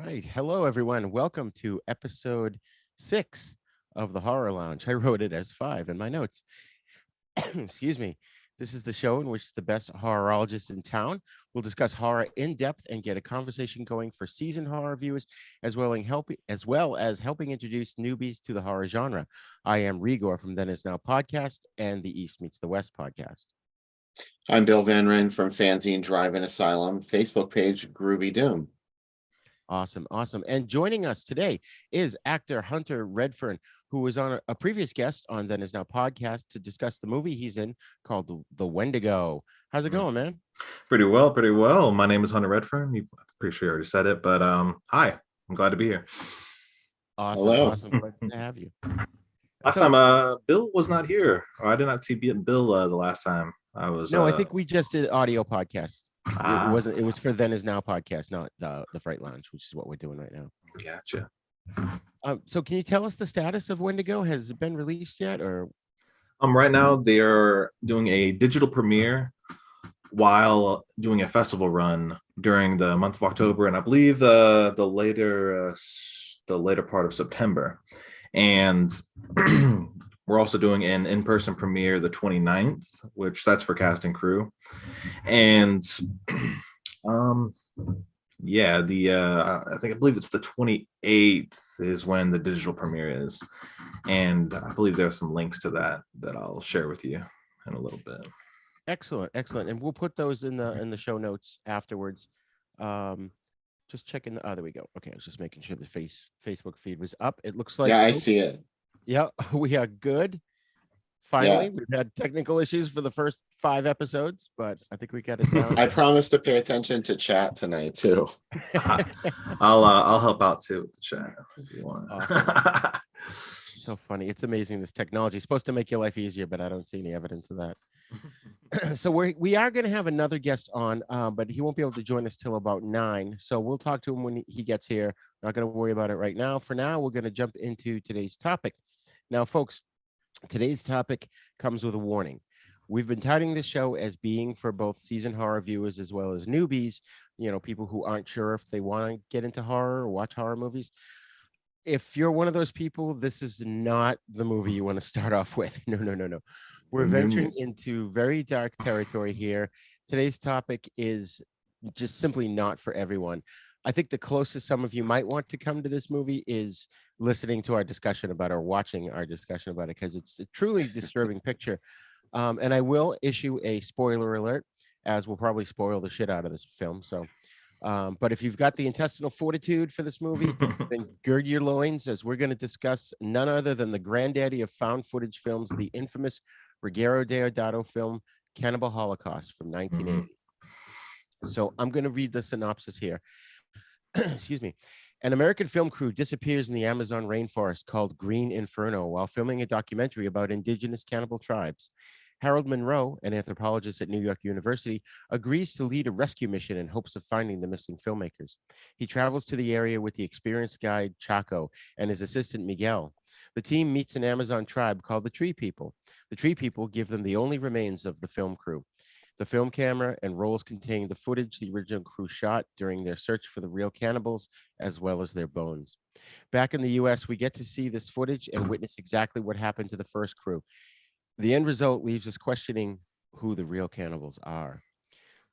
right. Hello, everyone. Welcome to episode 6 of the Horror Lounge. I wrote it as 5 in my notes. Excuse me. This is the show in which the best horrorologists in town will discuss horror in depth and get a conversation going for seasoned horror viewers, as helping introduce newbies to the horror genre. I am Rigor from Then Is Now podcast and the East Meets the West podcast. I'm Bill Van Ryn from Fanzine Drive-In Asylum, Facebook page Groovy Doom. Awesome. And joining us today is actor Hunter Redfern, who was on a previous guest on Then Is Now podcast to discuss the movie he's in called The Wendigo. How's it going, man? Pretty well. My name is Hunter Redfern. I'm pretty sure you already said it, but hi. I'm glad to be here. Awesome. Glad to have you. Last time Bill was not here. I did not see Bill the last time I was. No, I think we just did audio podcast. It wasn't. It was for Then Is Now podcast, not the Fright Lounge, which is what we're doing right now. Gotcha. So can you tell us the status of Wendigo? Has it been released yet, or? Right now they are doing a digital premiere while doing a festival run during the month of October, and I believe the later part of September, and we're also doing an in-person premiere the 29th, which that's for cast and crew. And I believe it's the 28th is when the digital premiere is. And I believe there are some links to that I'll share with you in a little bit. Excellent. And we'll put those in the show notes afterwards. Just checking. There we go. Okay, I was just making sure the Facebook feed was up. It looks like. Yeah, I see it. Yeah, we are good. Finally, We've had technical issues for the first 5 episodes, but I think we got it down. I promise to pay attention to chat tonight too. I'll help out too with the chat if you want. Awesome. So funny. It's amazing. This technology is supposed to make your life easier, but I don't see any evidence of that. So we are going to have another guest on, but he won't be able to join us till about 9. So we'll talk to him when he gets here. Not going to worry about it right now. For now, we're going to jump into today's topic. Now, folks, today's topic comes with a warning. We've been touting this show as being for both seasoned horror viewers as well as newbies, people who aren't sure if they want to get into horror or watch horror movies. If you're one of those people, this is not the movie you want to start off with. No. We're venturing into very dark territory here. Today's topic is just simply not for everyone. I think the closest some of you might want to come to this movie is listening to our discussion about or watching our discussion about it, because it's a truly disturbing picture. And I will issue a spoiler alert, as we'll probably spoil the shit out of this film. So, but if you've got the intestinal fortitude for this movie, then gird your loins, as we're going to discuss none other than the granddaddy of found footage films, the infamous Ruggero Deodato film, Cannibal Holocaust from 1980. So I'm going to read the synopsis here. Excuse me. An American film crew disappears in the Amazon rainforest called Green Inferno while filming a documentary about indigenous cannibal tribes. Harold Monroe, an anthropologist at New York University, agrees to lead a rescue mission in hopes of finding the missing filmmakers. He travels to the area with the experienced guide Chaco and his assistant Miguel. The team meets an Amazon tribe called the Tree People. The Tree People give them the only remains of the film crew. The film camera and rolls contain the footage the original crew shot during their search for the real cannibals, as well as their bones. Back in the US, we get to see this footage and witness exactly what happened to the first crew. The end result leaves us questioning who the real cannibals are.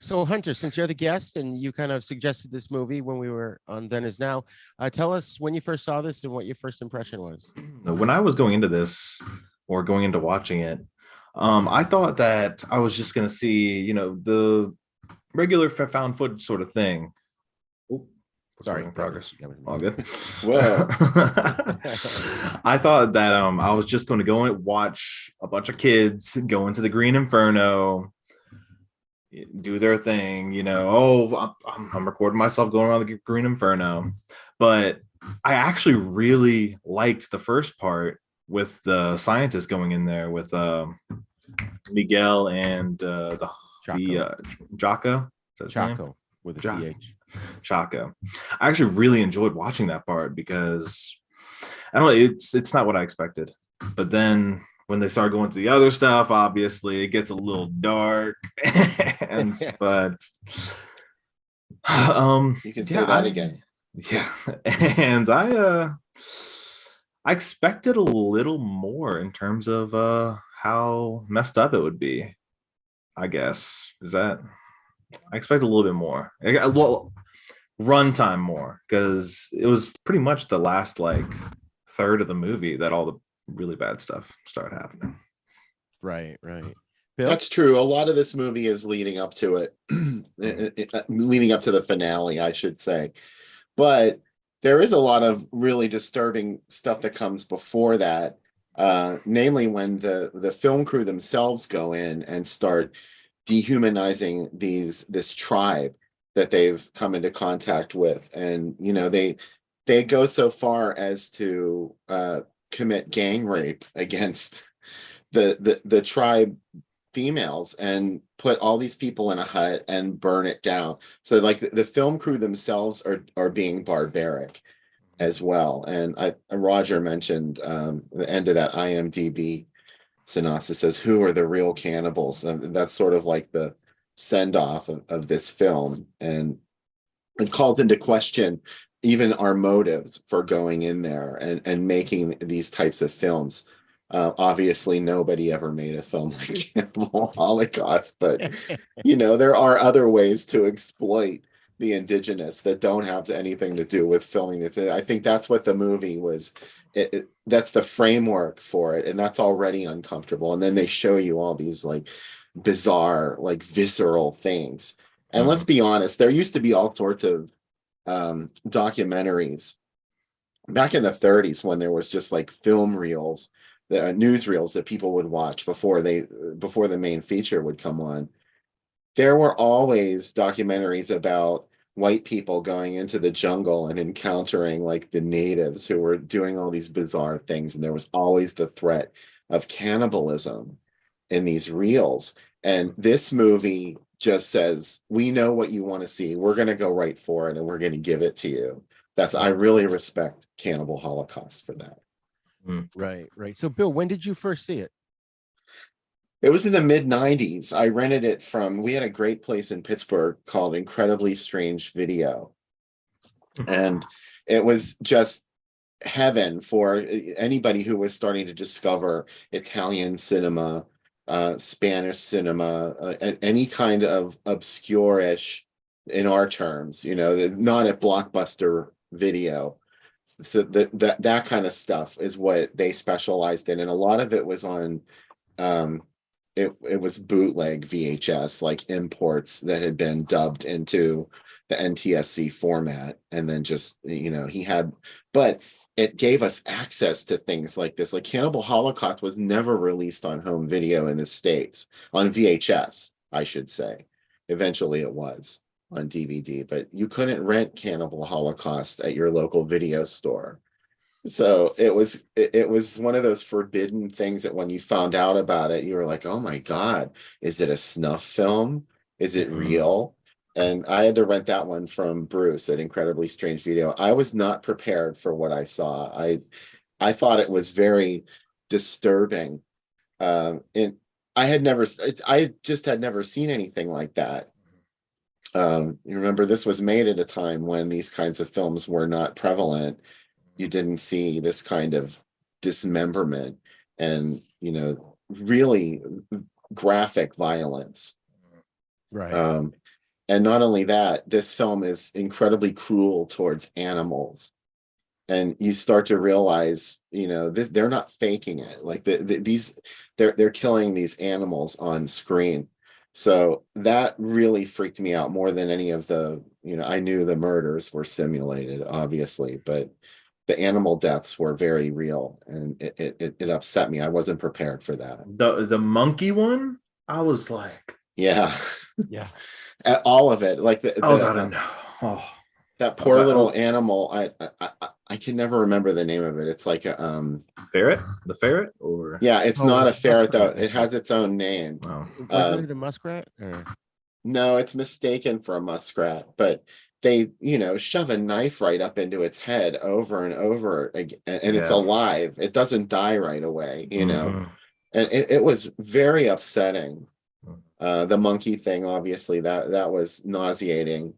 So, Hunter, since you're the guest and you kind of suggested this movie when we were on Then Is Now, tell us when you first saw this and what your first impression was. When I was going into this or going into watching it, I thought that I was just going to see, the regular found footage sort of thing. Oh, sorry, in progress. All good. Well, I thought that I was just going to go and watch a bunch of kids go into the Green Inferno, do their thing. I'm recording myself going around the Green Inferno, but I actually really liked the first part with the scientists going in there with Miguel and Jocko. Chaco with a CH. Chaco. I actually really enjoyed watching that part because I don't know, it's not what I expected. But then when they start going to the other stuff, obviously it gets a little dark. But you can say that again. Yeah, and I expected a little more in terms of how messed up it would be. I guess is that I expect a little bit more. Well, runtime more because it was pretty much the last like third of the movie that all the really bad stuff started happening. Right. Bill? That's true. A lot of this movie is leading up to it, leading up to the finale, I should say. But there is a lot of really disturbing stuff that comes before that, namely when the film crew themselves go in and start dehumanizing this tribe that they've come into contact with, and they go so far as to commit gang rape against the tribe females and put all these people in a hut and burn it down. So like the film crew themselves are being barbaric as well. And Roger mentioned the end of that IMDb synopsis says, "Who are the real cannibals?" And that's sort of like the send off of this film, and it called into question even our motives for going in there and making these types of films. Obviously, nobody ever made a film like Cannibal Holocaust, but there are other ways to exploit the indigenous that don't have anything to do with filming this. I think that's what the movie was. That's the framework for it, and that's already uncomfortable. And then they show you all these like bizarre, like visceral things. And let's be honest, there used to be all sorts of documentaries back in the 30s when there was just like film reels, the newsreels that people would watch before the main feature would come on. There were always documentaries about white people going into the jungle and encountering like the natives who were doing all these bizarre things, and there was always the threat of cannibalism in these reels. And this movie just says, we know what you want to see, we're going to go right for it, and we're going to give it to you. I really respect Cannibal Holocaust for that. Right. So Bill, when did you first see it? It was in the mid 90s. I rented it we had a great place in Pittsburgh called Incredibly Strange Video. And it was just heaven for anybody who was starting to discover Italian cinema, Spanish cinema, any kind of obscure-ish, in our terms, not a blockbuster video. So that kind of stuff is what they specialized in, and a lot of it was on it was bootleg VHS, like imports that had been dubbed into the NTSC format, and then just but it gave us access to things like this. Like Cannibal Holocaust was never released on home video in the States, on VHS, I should say. Eventually it was on DVD, but you couldn't rent Cannibal Holocaust at your local video store. So it was one of those forbidden things that when you found out about it, you were like, oh my God, is it a snuff film? Is it real? And I had to rent that one from Bruce at Incredibly Strange Video. I was not prepared for what I saw. I thought it was very disturbing. And I just had never seen anything like that. You remember, this was made at a time when these kinds of films were not prevalent. You didn't see this kind of dismemberment and really graphic violence. Right. And not only that, this film is incredibly cruel towards animals, and you start to realize they're not faking it. Like they're killing these animals on screen. So that really freaked me out more than any of the I knew the murders were simulated, obviously, but the animal deaths were very real, and it upset me. I wasn't prepared for that. The monkey one, I was like, Yeah. All of it, like I was out of that poor little animal. I can never remember the name of it. It's like a ferret, the ferret, or yeah, it's not a ferret though. It has its own name. Wasn't it a muskrat? No, it's mistaken for a muskrat, but they shove a knife right up into its head over and over again, and it's alive. It doesn't die right away, and it was very upsetting. The monkey thing, obviously, that was nauseating.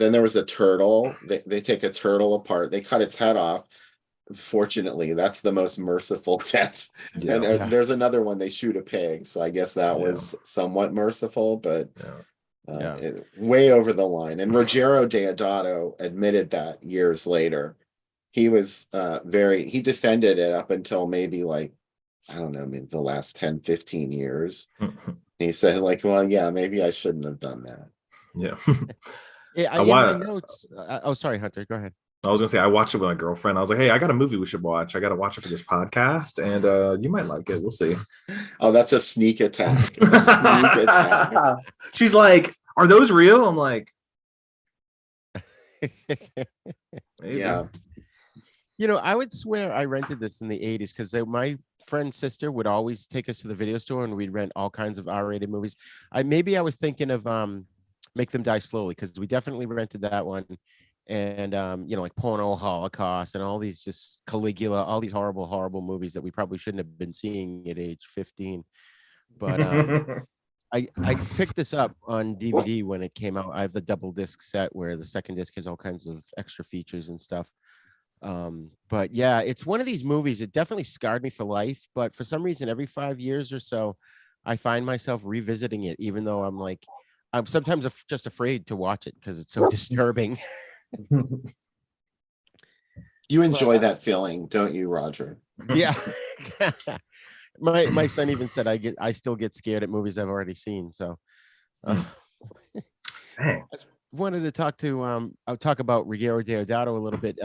Then there was the turtle. They take a turtle apart. They cut its head off. Fortunately, that's the most merciful death. Yeah. And Yeah. there's another one. They shoot a pig. So I guess that was somewhat merciful, but Yeah. way over the line. And Rogero Deodato admitted that years later. He was he defended it up until maybe like, I don't know, maybe the last 10, 15 years. He said like, well, yeah, maybe I shouldn't have done that. Yeah. Yeah, in my notes. Oh, sorry, Hunter. Go ahead. I was gonna say I watched it with my girlfriend. I was like, "Hey, I got a movie we should watch. I got to watch it for this podcast, and you might like it. We'll see." Oh, that's a sneak attack. A sneak attack. She's like, "Are those real?" I'm like, maybe. Yeah. You know, I would swear I rented this in the 80s because my friend's sister would always take us to the video store and we'd rent all kinds of R-rated movies. Maybe I was thinking of Make Them Die Slowly, because we definitely rented that one. And you know, like Porno Holocaust and all these, just Caligula, all these horrible, horrible movies that we probably shouldn't have been seeing at age 15. But I picked this up on DVD when it came out. I have the double disc set where the second disc has all kinds of extra features and stuff. But yeah, it's one of these movies. It definitely scarred me for life. But for some reason, every 5 years or so, I find myself revisiting it, even though I'm sometimes just afraid to watch it because it's so disturbing. You enjoy that feeling, don't you, Roger? Yeah. My son even said I still get scared at movies I've already seen. So Dang. I wanted to talk about Ruggero Deodato a little bit.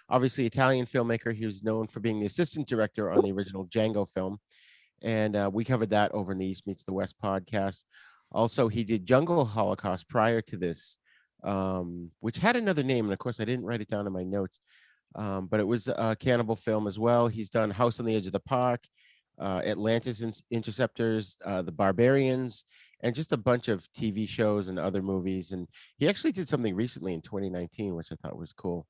Obviously Italian filmmaker. He was known for being the assistant director on the original Django film. And we covered that over in the East Meets the West podcast. Also, he did Jungle Holocaust prior to this, which had another name. And of course, I didn't write it down in my notes. But it was a cannibal film as well. He's done House on the Edge of the Park, Atlantis Interceptors, The Barbarians, and just a bunch of TV shows and other movies. And he actually did something recently in 2019, which I thought was cool.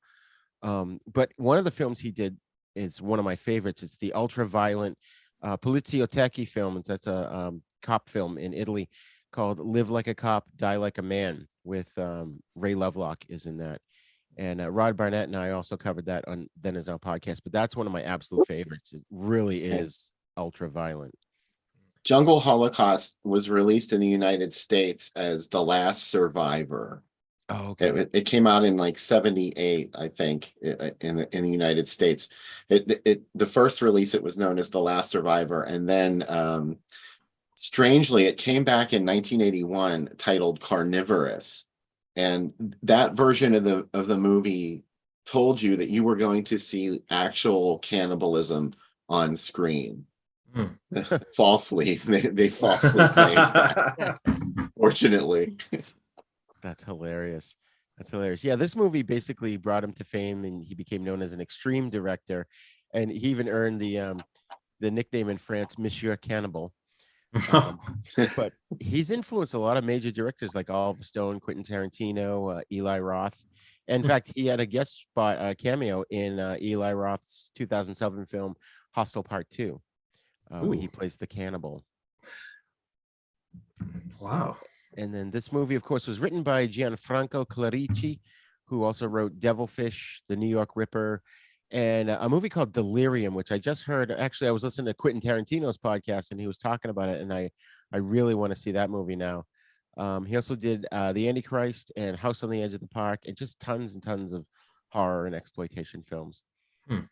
But one of the films he did is one of my favorites. It's the ultra-violent Poliziotteschi film. That's a cop film in Italy called Live Like a Cop, Die Like a Man, with Ray Lovelock is in that. And Rod Barnett and I also covered that on Then Is Now podcast, but that's one of my absolute favorites. It really is ultra violent. Jungle Holocaust was released in the United States as The Last Survivor. Oh, okay. It came out in like 78, I think, in the United States. The first release, it was known as The Last Survivor, and then strangely, it came back in 1981 titled Carnivorous. And that version of the movie told you that you were going to see actual cannibalism on screen. Falsely, they falsely claimed that. Fortunately, That's hilarious. That's hilarious. Yeah, this movie basically brought him to fame, and he became known as an extreme director. And he even earned the nickname in France, Monsieur Cannibal. But he's influenced a lot of major directors like Oliver Stone, Quentin Tarantino, Eli Roth. In fact, he had a guest spot cameo in Eli Roth's 2007 film Hostel Part 2, where he plays the cannibal. Wow. And then this movie, of course, was written by Gianfranco Clarici, who also wrote Devilfish, The New York Ripper, and a movie called Delirium, which I just heard. Actually, I was listening to Quentin Tarantino's podcast, and he was talking about it, and I really want to see that movie now. He also did The Antichrist and House on the Edge of the Park, and just tons and tons of horror and exploitation films. And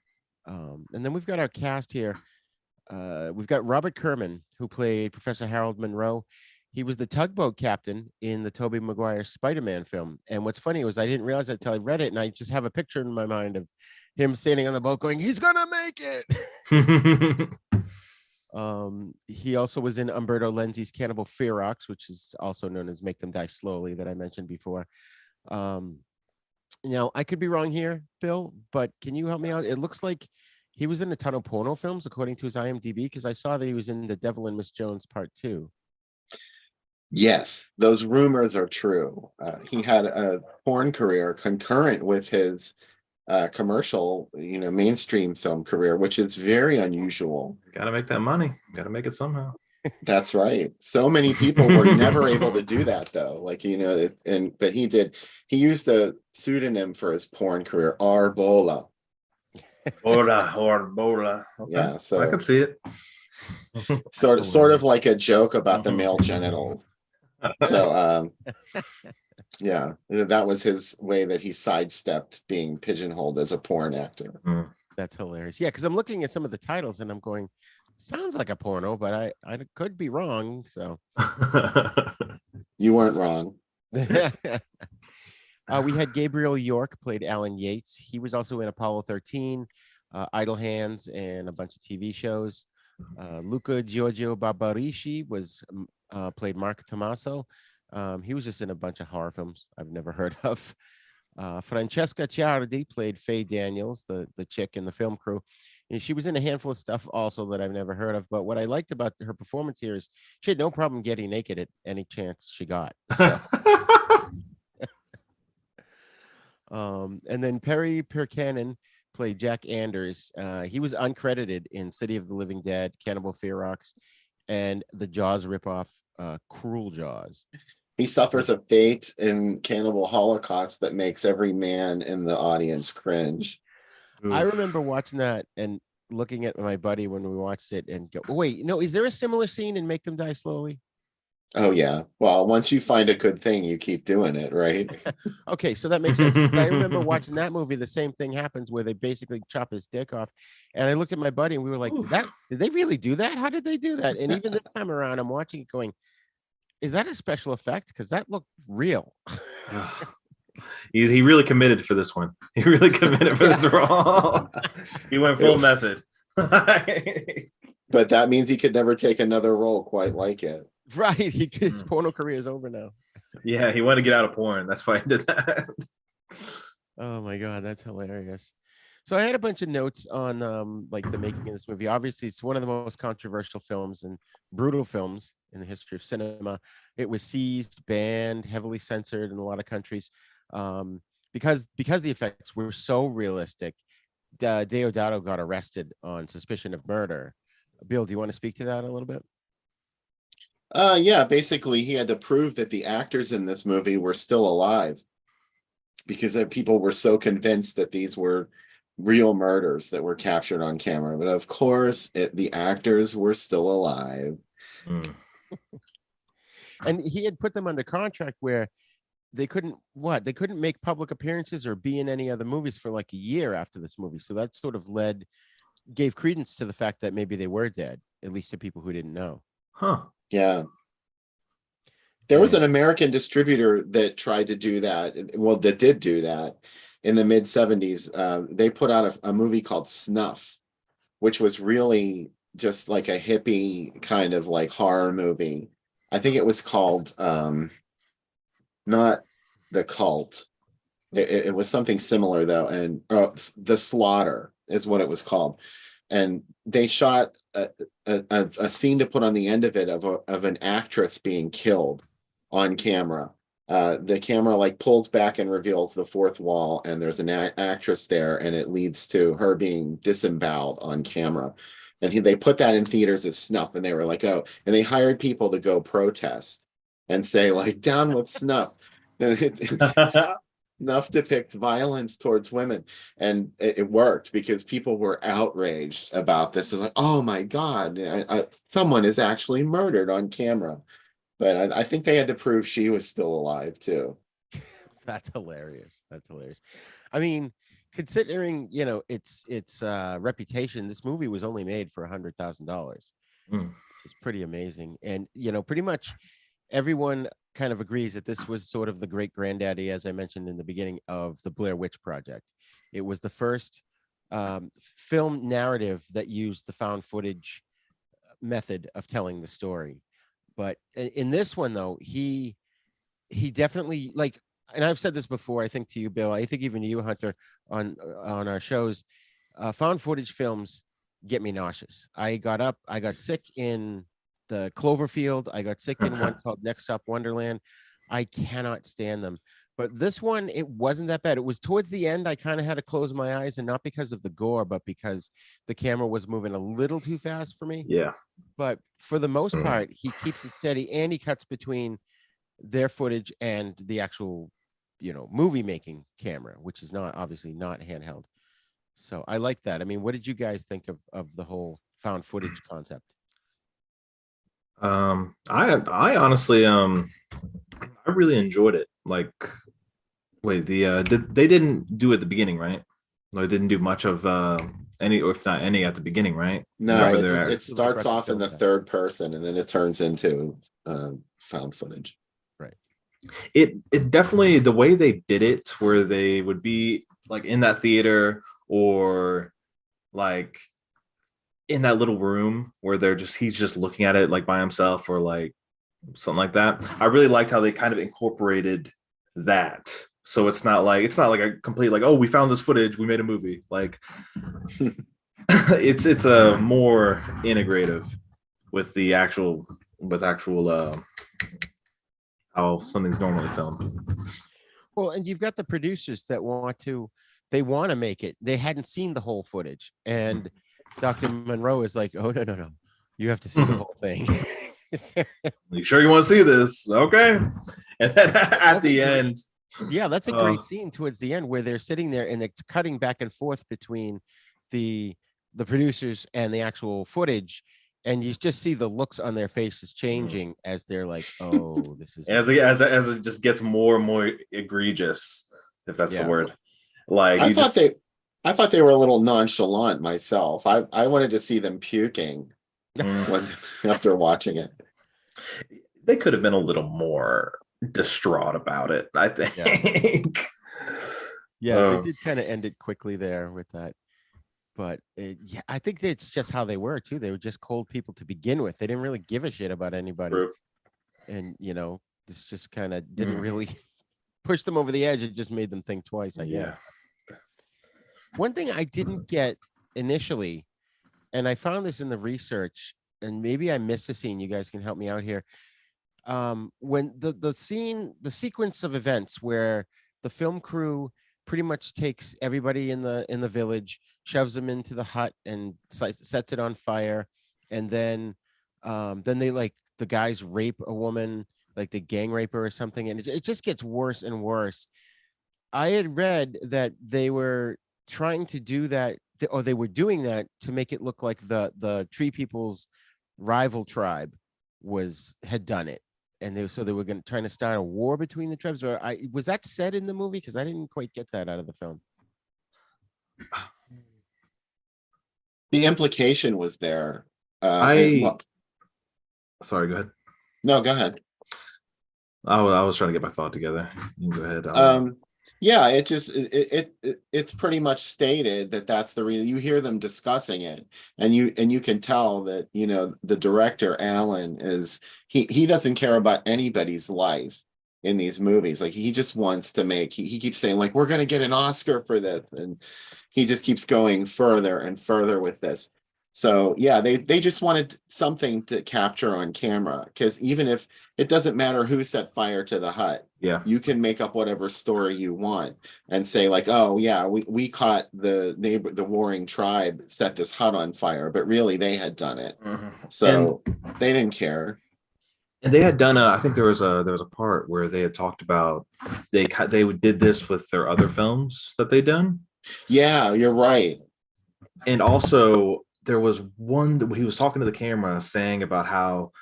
then we've got our cast here. We've got Robert Kerman, who played Professor Harold Monroe. He was the tugboat captain in the Tobey Maguire Spider-Man film. And what's funny was I didn't realize that until I read it, and I just have a picture in my mind of him standing on the boat going, "He's gonna make it." He also was in Umberto Lenzi's Cannibal Ferox, which is also known as Make Them Die Slowly, that I mentioned before. Now, I could be wrong here, Bill, but can you help me out? It looks like he was in a ton of porno films, according to his IMDb, because I saw that he was in The Devil and Miss Jones Part 2. Yes, those rumors are true. He had a porn career concurrent with his commercial, mainstream film career, which is very unusual. Gotta make that money. Gotta make it somehow. That's right. So many people were never able to do that though. Like, but he did. He used a pseudonym for his porn career, Arbola. Bola. Okay. Yeah, so I can see it. sort of like a joke about the male genital. So yeah, that was his way that he sidestepped being pigeonholed as a porn actor. That's hilarious. Yeah, because I'm looking at some of the titles and I'm going, sounds like a porno, but I could be wrong. So You weren't wrong. We had Gabriel York played Alan Yates. He was also in Apollo 13, Idle Hands, and a bunch of TV shows. Luca Giorgio Barbarici was played Mark Tommaso. He was just in a bunch of horror films I've never heard of. Francesca Ciardi played Faye Daniels, the chick in the film crew. And she was in a handful of stuff also that I've never heard of. But what I liked about her performance here is she had no problem getting naked at any chance she got. So. And then Perry Pirkanen played Jack Anders. He was uncredited in City of the Living Dead, Cannibal Ferox, and the Jaws ripoff, Cruel Jaws. He suffers a fate in Cannibal Holocaust that makes every man in the audience cringe. I remember watching that and looking at my buddy when we watched it and go, wait, no, is there a similar scene in Make Them Die Slowly? Oh, yeah. Well, once you find a good thing, you keep doing it, right? Okay, so that makes sense. I remember watching that movie. The same thing happens where they basically chop his dick off. And I looked at my buddy and we were like, did they really do that? How did they do that? And even this time around, I'm watching it going, is that a special effect? Because that looked real. He really committed for this one. He really committed for this role. He went full method. But that means he could never take another role quite like it. Right. His porno career is over now. Yeah, he wanted to get out of porn. That's why he did that. Oh my God, that's hilarious. So I had a bunch of notes on like the making of this movie. Obviously, it's one of the most controversial films and brutal films in the history of cinema. It was seized, banned, heavily censored in a lot of countries because the effects were so realistic. Deodato got arrested on suspicion of murder. Bill, do you want to speak to that a little bit? Yeah, basically he had to prove that the actors in this movie were still alive because people were so convinced that these were real murders that were captured on camera. But of course, the actors were still alive. And he had put them under contract where they couldn't make public appearances or be in any other movies for like a year after this movie. So that sort of gave credence to the fact that maybe they were dead, at least to people who didn't know. Yeah. There was an American distributor that tried to do that. Well, that did do that in the mid 70s. They put out a movie called Snuff, which was really just like a hippie kind of like horror movie. I think it was called not The Cult. It was something similar though. And The Slaughter is what it was called. And they shot a scene to put on the end of it of an actress being killed on camera. The camera like pulls back and reveals the fourth wall, and there's an actress there, and it leads to her being disemboweled on camera. And they put that in theaters as Snuff, and they were like, oh, and they hired people to go protest and say like, down with Snuff. Snuff depict violence towards women, and it worked because people were outraged about this. It's like, oh my God, someone is actually murdered on camera. But I think they had to prove she was still alive too. That's hilarious. I mean, considering its reputation, this movie was only made for $100,000. It's pretty amazing, and pretty much everyone kind of agrees that this was sort of the great granddaddy, as I mentioned in the beginning, of the Blair Witch Project. It was the first film narrative that used the found footage method of telling the story. But in this one, though, he definitely, like, and I've said this before, I think to you, Bill, I think even to you, Hunter, on our shows, found footage films get me nauseous. I got sick in the Cloverfield. I got sick in one called Next Stop Wonderland. I cannot stand them. But this one, it wasn't that bad. It was towards the end. I kind of had to close my eyes, and not because of the gore, but because the camera was moving a little too fast for me. Yeah. But for the most part, he keeps it steady, and he cuts between their footage and the actual, movie making camera, which is not obviously not handheld. So I like that. I mean, what did you guys think of the whole found footage concept? I honestly I really enjoyed it. Like, wait, they didn't do it at the beginning, right? Or didn't do much of any, or if not any, at the beginning, right? No, Right. it starts off in the Yeah. third person, and then it turns into found footage. Right. It definitely, the way they did it, where they would be like in that theater, or like in that little room where he's just looking at it like by himself, or like something like that. I really liked how they kind of incorporated that. So it's not like a complete like, oh, we found this footage, we made a movie. Like it's a more integrative with the actual how something's normally filmed. Well, and you've got the producers that want to make it. They hadn't seen the whole footage, and Dr. Monroe is like, "Oh no, you have to see the whole thing." You sure you want to see this? Okay. And then at the end, yeah, that's a great scene towards the end where they're sitting there and it's cutting back and forth between the producers and the actual footage, and you just see the looks on their faces changing as they're like, "Oh, this is as it just gets more and more egregious, if that's the word." Like, I thought they were a little nonchalant myself. I wanted to see them puking after watching it. They could have been a little more distraught about it, I think. Yeah, they did kind of end it quickly there with that. But I think it's just how they were too. They were just cold people to begin with. They didn't really give a shit about anybody. True. And this just kind of didn't really push them over the edge. It just made them think twice, I guess. One thing I didn't get initially, and I found this in the research, and maybe I missed a scene. You guys can help me out here. When the sequence of events where the film crew pretty much takes everybody in the village, shoves them into the hut, and sets it on fire, and then they, like, the guys rape a woman, like the gang raper or something, and it just gets worse and worse. I had read that they were trying to do that, or they were doing that to make it look like the Tree People's rival tribe had done it, and they were trying to start a war between the tribes. Or was that said in the movie? Because I didn't quite get that out of the film. The implication was there. Sorry, go ahead. No, go ahead. I was trying to get my thought together. You can go ahead. Yeah, it's pretty much stated that that's the reason. You hear them discussing it, and you can tell that the director Alan he doesn't care about anybody's life in these movies. Like, he just wants to make. He keeps saying, like, we're gonna get an Oscar for this, and he just keeps going further and further with this. So yeah, they just wanted something to capture on camera, because even if it doesn't matter who set fire to the hut, you can make up whatever story you want and say, like, oh yeah, we caught the warring tribe set this hut on fire, but really they had done it. So they didn't care. And they had done I think there was a part where they had talked about they did this with their other films that they'd done. Yeah, you're right. And also, there was one that he was talking to the camera saying about how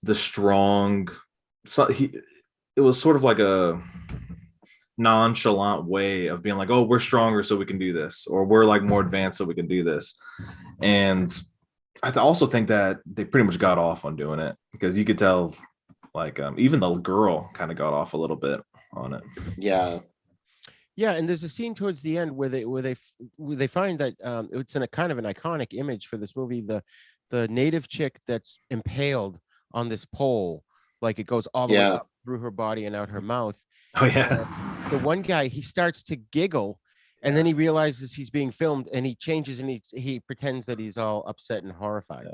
it was sort of like a nonchalant way of being like, oh, we're stronger so we can do this, or we're like more advanced so we can do this. And I also think that they pretty much got off on doing it, because you could tell, like, even the girl kind of got off a little bit on it. Yeah, and there's a scene towards the end where they find that it's in a kind of an iconic image for this movie, the native chick that's impaled on this pole, like it goes all the way up through her body and out her mouth. Oh yeah. The one guy, he starts to giggle, and then he realizes he's being filmed, and he changes and he pretends that he's all upset and horrified.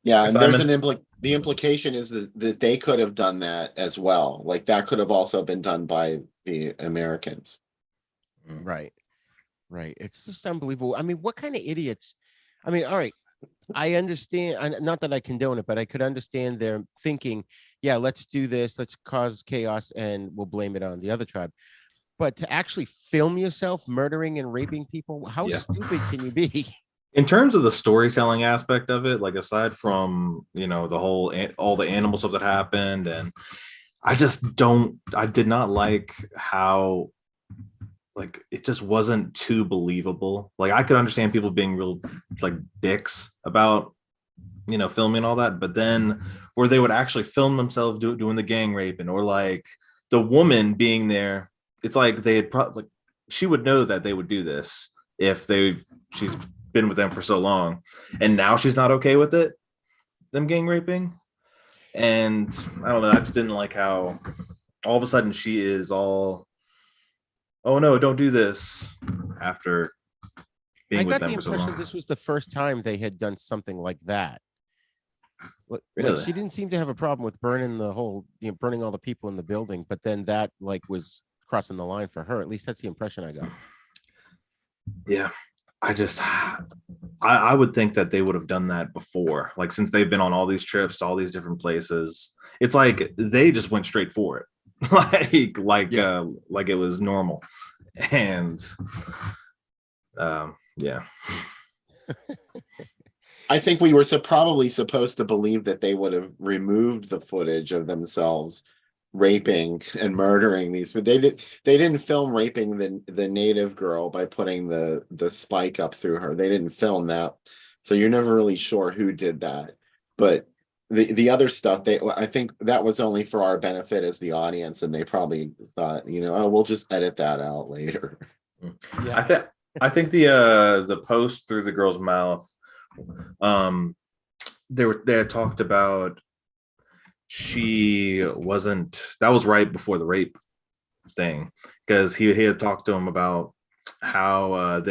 Yeah, and there's Simon. the implication is that they could have done that as well. Like that could have also been done by the Americans. Right. Right. It's just unbelievable. I mean, what kind of idiots? I mean, all right. I understand, not that I condone it, but I could understand their thinking, yeah, let's do this, let's cause chaos, and we'll blame it on the other tribe. But to actually film yourself murdering and raping people, how Yeah. stupid can you be? In terms of the storytelling aspect of it, like aside from the whole all the animal stuff that happened, and I did not like how like it just wasn't too believable. Like I could understand people being real like dicks about filming all that, but then where they would actually film themselves doing the gang raping, or like the woman being there, it's like they had probably like she would know that they would do this if she's been with them for so long, and now she's not okay with it, them gang raping. And I don't know, I just didn't like how all of a sudden she is all, oh no, don't do this, after I being with got the them for so impression long. this was the first time they had done something like that. Like Really? she didn't seem to have a problem with burning the whole, burning all the people in the building, but then that like was crossing the line for her. At least that's the impression I got. Yeah. I would think that they would have done that before, like since they've been on all these trips to all these different places. It's like they just went straight for it, like it was normal. And yeah. I think we were probably supposed to believe that they would have removed the footage of themselves raping and murdering these, but they didn't film raping the native girl by putting the spike up through her. They didn't film that, so you're never really sure who did that. But the other stuff, I think that was only for our benefit as the audience, and they probably thought, oh, we'll just edit that out later. Yeah. I think the post through the girl's mouth, they had talked about she wasn't, that was right before the rape thing, because he had talked to him about how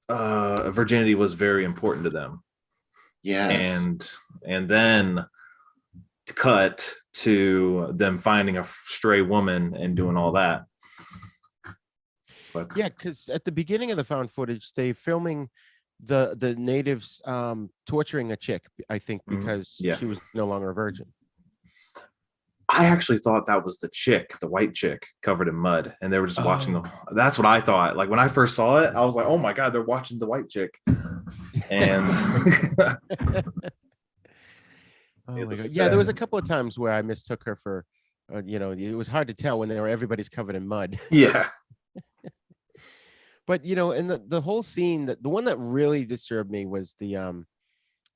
virginity was very important to them. Yes. And then cut to them finding a stray woman and doing all that. But Yeah, because at the beginning of the found footage, they filming the natives torturing a chick, I think, because yeah, she was no longer a virgin. I actually thought that was the chick, the white chick covered in mud, and they were just watching the. That's what I thought. Like when I first saw it, I was like, "Oh my god, they're watching the white chick." And oh my god, yeah, there was a couple of times where I mistook her for, it was hard to tell when everybody's covered in mud. Yeah. But and the whole scene, that the one that really disturbed me was the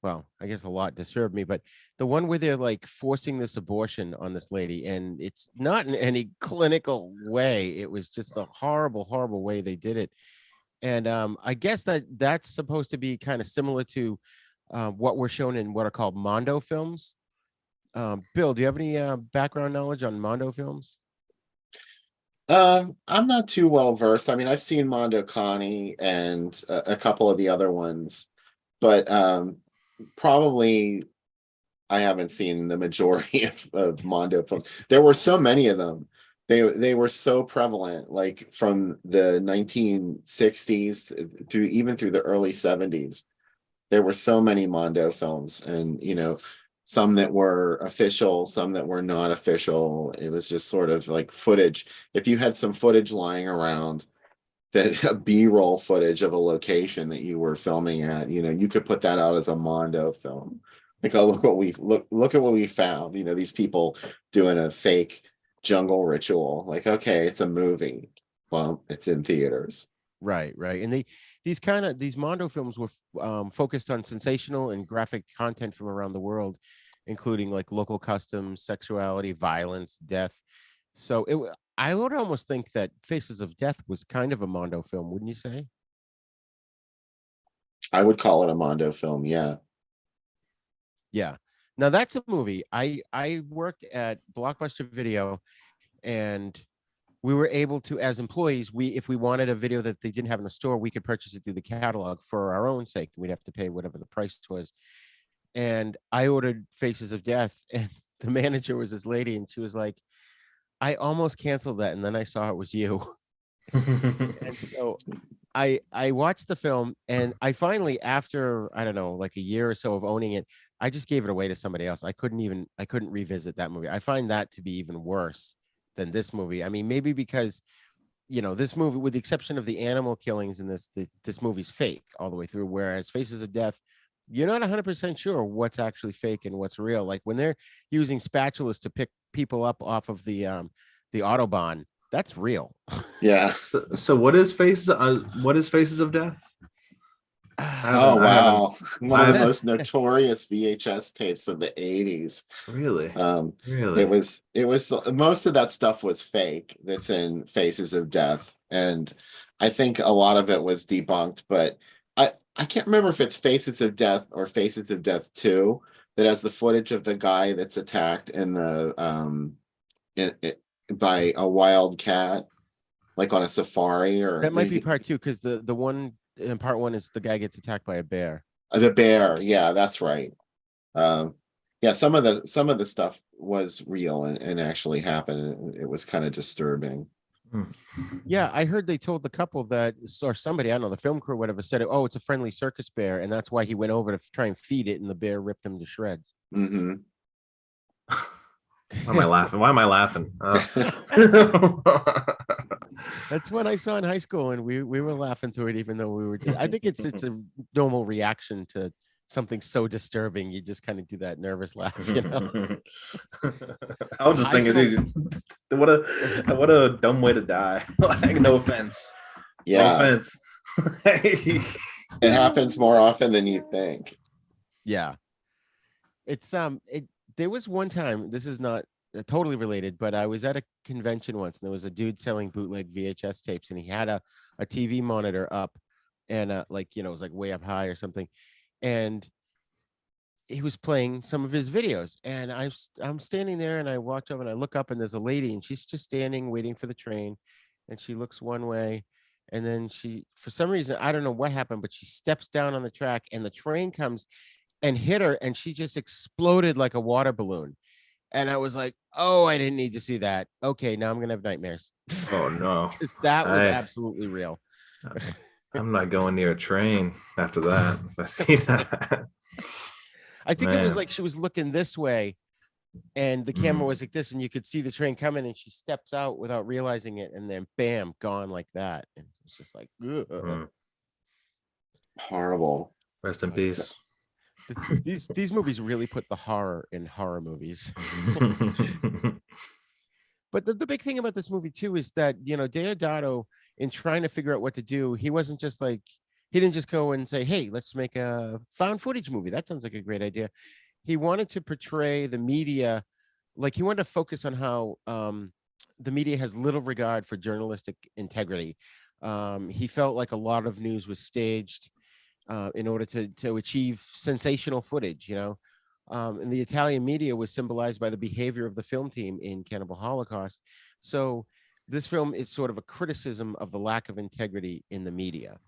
well, I guess a lot disturbed me, but the one where they're like forcing this abortion on this lady, and it's not in any clinical way. It was just a horrible, horrible way they did it. And I guess that's supposed to be kind of similar to what we're shown in what are called Mondo films. Bill, do you have any background knowledge on Mondo films? I'm not too well versed. I mean, I've seen Mondo Connie and a couple of the other ones, but probably I haven't seen the majority of Mondo films. There were so many of them. They were so prevalent, like from the 1960s to even through the early 70s. There were so many Mondo films, and some that were official, some that were not official. It was just sort of like footage. If you had some footage lying around, that B-roll footage of a location that you were filming at, you could put that out as a Mondo film. Like, oh, look at what we found. These people doing a fake jungle ritual. Like, okay, it's a movie. Well, it's in theaters. Right, right. And these Mondo films were focused on sensational and graphic content from around the world, including like local customs, sexuality, violence, death. So I would almost think that Faces of Death was kind of a Mondo film, wouldn't you say? I would call it a Mondo film, yeah. Yeah. Now that's a movie. I worked at Blockbuster Video, and we were able to, as employees, if we wanted a video that they didn't have in the store, we could purchase it through the catalog for our own sake. We'd have to pay whatever the price was. And I ordered Faces of Death, and the manager was this lady, and she was like, I almost canceled that, and then I saw it was you. And so I watched the film, and I finally, after, I don't know, like a year or so of owning it, I just gave it away to somebody else. I couldn't revisit that movie. I find that to be even worse than this movie. I mean, maybe because, this movie, with the exception of the animal killings in this movie's fake all the way through, whereas Faces of Death, you're not 100% sure what's actually fake and what's real. Like when they're using spatulas to pick people up off of the Autobahn, that's real. Yeah. So what is Faces of Death? Oh wow, one of the most notorious VHS tapes of the 80s. Really? Really? It was most of that stuff was fake that's in Faces of Death, and I think a lot of it was debunked, but I can't remember if it's Faces of Death or Faces of Death 2 that has the footage of the guy that's attacked in the by a wild cat, like on a safari. Or that might be part 2, because the one in part 1 is the guy gets attacked by a bear. The bear, yeah, that's right. Yeah, some of the stuff was real and actually happened. It was kind of disturbing. Yeah, I heard they told the couple that, or somebody, I don't know, the film crew, whatever, said, oh, it's a friendly circus bear, and that's why he went over to try and feed it, and the bear ripped him to shreds. Mm-hmm. Why am I laughing? Why am I laughing? That's what I saw in high school, and we were laughing through it, even though we were. I think it's a normal reaction to something so disturbing. You just kind of do that nervous laugh, I was just thinking, dude, what a dumb way to die. Like, no offense. Yeah. No offense. It happens more often than you think. Yeah. It's there was one time, this is not totally related, but I was at a convention once, and there was a dude selling bootleg VHS tapes, and he had a TV monitor up, and it was like way up high or something, and he was playing some of his videos, and I'm standing there, and I watch over and I look up, and there's a lady, and she's just standing waiting for the train, and she looks one way, and then she, for some reason, I don't know what happened, but she steps down on the track, and the train comes and hit her, and she just exploded like a water balloon. And I was like, oh, I didn't need to see that. Okay, now I'm gonna have nightmares. Oh no. That was absolutely real. I'm not going near a train after that. If I see that. I think it was like she was looking this way, and the camera was like this, and you could see the train coming, and she steps out without realizing it, and then bam, gone like that. And it's just like, horrible. Rest in peace. These movies really put the horror in horror movies. But the big thing about this movie too is that, Deodato, in trying to figure out what to do, he didn't just go and say, hey, let's make a found footage movie. That sounds like a great idea. He wanted to portray the media, like he wanted to focus on how the media has little regard for journalistic integrity. He felt like a lot of news was staged in order to achieve sensational footage, and the Italian media was symbolized by the behavior of the film team in Cannibal Holocaust. So this film is sort of a criticism of the lack of integrity in the media.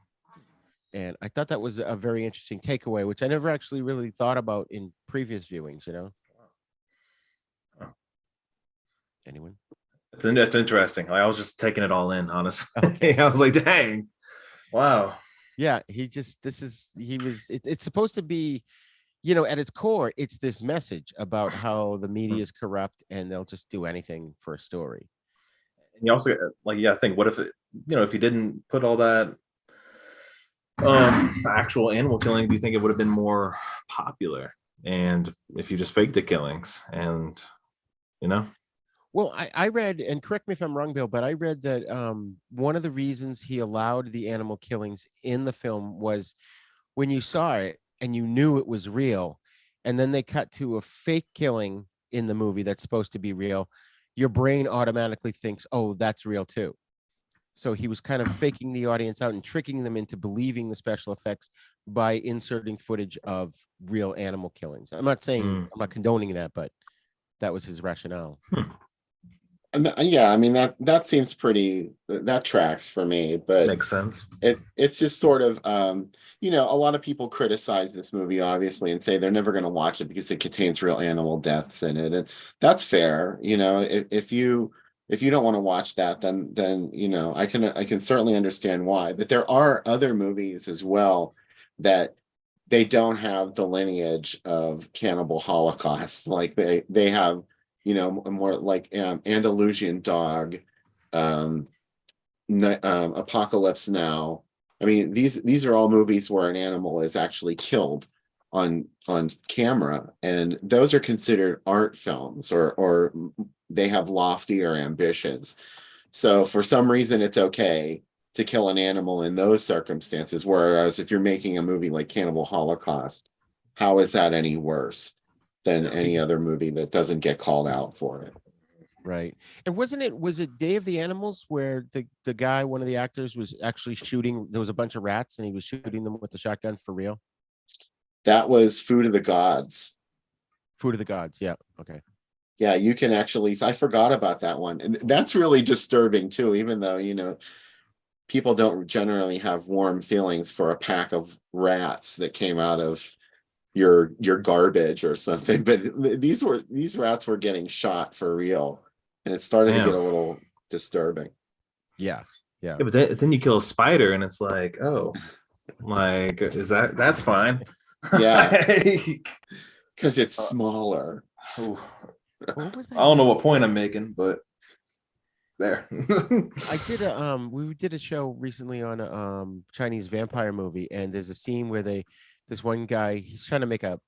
And I thought that was a very interesting takeaway, which I never actually really thought about in previous viewings, Anyone? It's interesting. I was just taking it all in, honestly. Okay. I was like, dang, wow. Yeah, it's supposed to be, at its core, it's this message about how the media is corrupt and they'll just do anything for a story. And you also think, what if if you didn't put all that actual animal killing, do you think it would have been more popular? And if you just faked the killings and, Well, I read, and correct me if I'm wrong, Bill, but I read that one of the reasons he allowed the animal killings in the film was when you saw it and you knew it was real, and then they cut to a fake killing in the movie that's supposed to be real, your brain automatically thinks, oh, that's real too. So he was kind of faking the audience out and tricking them into believing the special effects by inserting footage of real animal killings. I'm not saying, I'm not condoning that, but that was his rationale. Yeah, I mean that seems that tracks for me, but Makes sense. it's just sort of a lot of people criticize this movie obviously and say they're never going to watch it because it contains real animal deaths in it, and that's fair. If you don't want to watch that, then I can certainly understand why. But there are other movies as well that they don't have the lineage of cannibal holocaust. Like they have, more like Andalusian Dog, um, Apocalypse Now. I mean, these are all movies where an animal is actually killed on camera, and those are considered art films, or they have loftier ambitions. So for some reason, it's okay to kill an animal in those circumstances. Whereas if you're making a movie like Cannibal Holocaust, how is that any worse than any other movie that doesn't get called out for it? Right. And was it Day of the Animals where the guy, one of the actors, was actually shooting, there was a bunch of rats and he was shooting them with the shotgun for real? That was Food of the Gods. Food of the Gods. Yeah. Okay. Yeah, you can actually, I forgot about that one. And that's really disturbing too, even though, people don't generally have warm feelings for a pack of rats that came out of your garbage or something. But these rats were getting shot for real. And it started to get a little disturbing. Yeah. Yeah. Yeah, but then you kill a spider and it's like, oh, like, that's fine. Yeah. Because it's smaller. What was that? I don't know what point I'm making, but there. I did we did a show recently on a Chinese vampire movie, and there's a scene where this one guy, he's trying to make a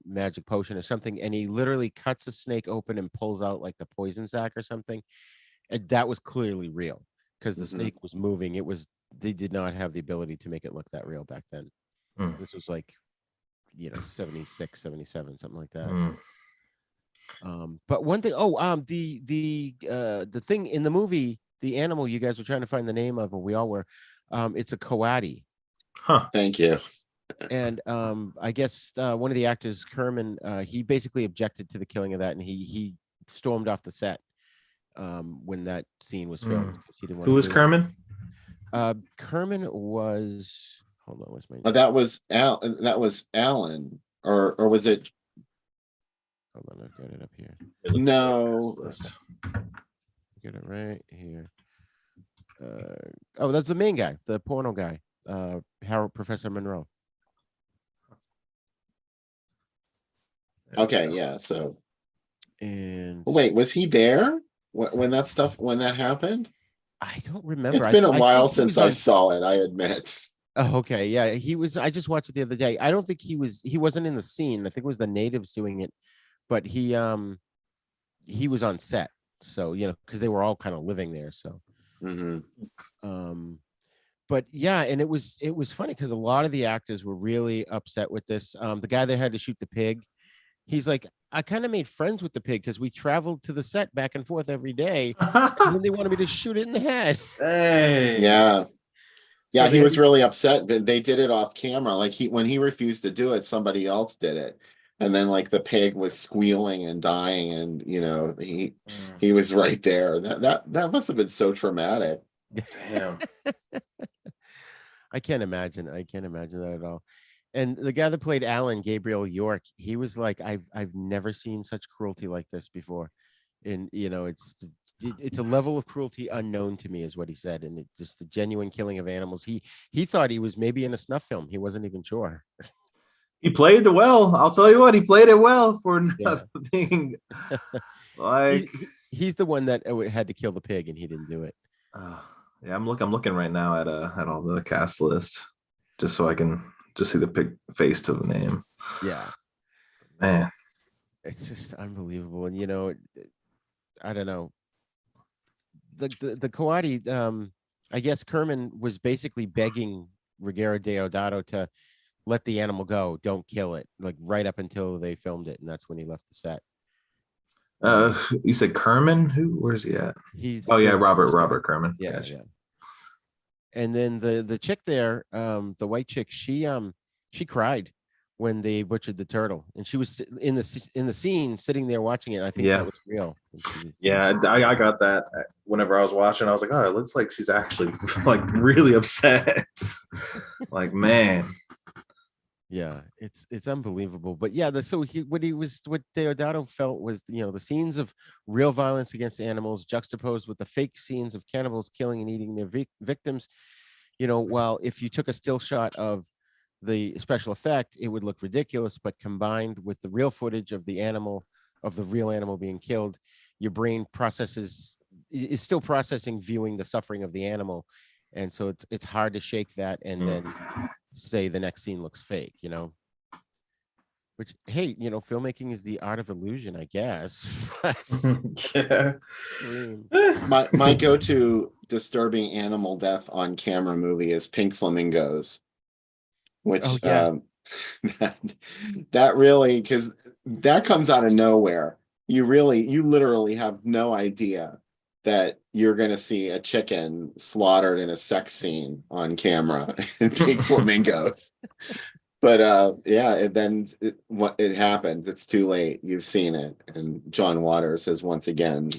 magic potion or something, and he literally cuts a snake open and pulls out like the poison sac or something. And that was clearly real because the snake was moving. They did not have the ability to make it look that real back then. This was like 76, 77, something like that. But one thing, the thing in the movie, the animal you guys were trying to find the name of, or we all were, it's a coati. Huh. Thank you. And I guess one of the actors, Kerman, he basically objected to the killing of that, and he stormed off the set when that scene was filmed. He didn't want Who was Kerman? Kerman was, hold on, what's my name? That was Alan, or was it? Hold on, I've got it up here. No, Get it right here. That's the main guy, the porno guy, Harold Professor Monroe. Okay, yeah. So, and wait, was he there when that happened? I don't remember. It's been a while since I on... saw it, I admit. Oh, okay, yeah, he was. I just watched it the other day. I don't think he wasn't in the scene. I think it was the natives doing it, but he was on set. So because they were all kind of living there. So, but yeah, and it was funny because a lot of the actors were really upset with this. The guy that had to shoot the pig, he's like, I kind of made friends with the pig because we traveled to the set back and forth every day. And then they wanted me to shoot it in the head. Hey. Yeah. Yeah, So he was really upset, but they did it off camera. Like when he refused to do it, somebody else did it. And then like the pig was squealing and dying, and he was right there. That must have been so traumatic. Damn. I can't imagine that at all. And the guy that played Alan, Gabriel York, he was like, I've never seen such cruelty like this before. And it's a level of cruelty unknown to me, is what he said. And it's just the genuine killing of animals. He thought he was maybe in a snuff film. He wasn't even sure. He played it well. I'll tell you what, he played it well for not being like he's the one that had to kill the pig, and he didn't do it. Yeah, I'm looking right now at all the cast list, just so I can just see the pig face to the name. Yeah, man, it's just unbelievable. And I don't know. The coati, I guess Kerman was basically begging Ruggero Deodato to let the animal go, don't kill it, like right up until they filmed it, and that's when he left the set. You said Kerman? Where's he at? Robert Kerman. Yeah, gotcha. Yeah. And then the chick there, the white chick, she cried when they butchered the turtle, and she was in the scene sitting there watching it. I think Yeah. that was real. Yeah, I got that whenever I was watching. I was like, oh, it looks like she's actually like really upset. Like, man. Yeah, it's unbelievable. But yeah, what Deodato felt was, the scenes of real violence against animals juxtaposed with the fake scenes of cannibals killing and eating their victims. While if you took a still shot of the special effect, it would look ridiculous, but combined with the real footage of the real animal being killed, your brain is still processing viewing the suffering of the animal. And so it's hard to shake that and then say the next scene looks fake, which, hey, filmmaking is the art of illusion, I guess. Yeah. My go-to disturbing animal death on camera movie is Pink Flamingos, which that really, because that comes out of nowhere. You literally have no idea that you're going to see a chicken slaughtered in a sex scene on camera in Pink Flamingos. But it happens. It's too late. You've seen it. And John Waters has once again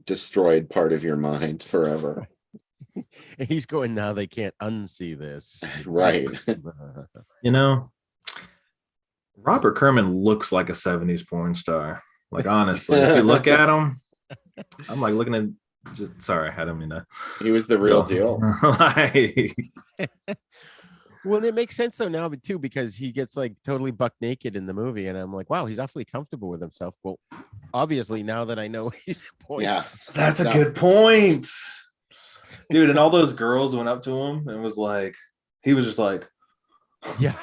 destroyed part of your mind forever. He's going, now they can't unsee this. Right. Robert Kerman looks like a 70s porn star. Like, honestly, if you look at him, I'm like looking at sorry, I didn't mean to. He was the real deal. Well, it makes sense though now too, because he gets like totally buck naked in the movie, and I'm like, wow, he's awfully comfortable with himself. Well, obviously now that I know he's yeah, that's a good point, dude. And all those girls went up to him and was like, he was just like, yeah.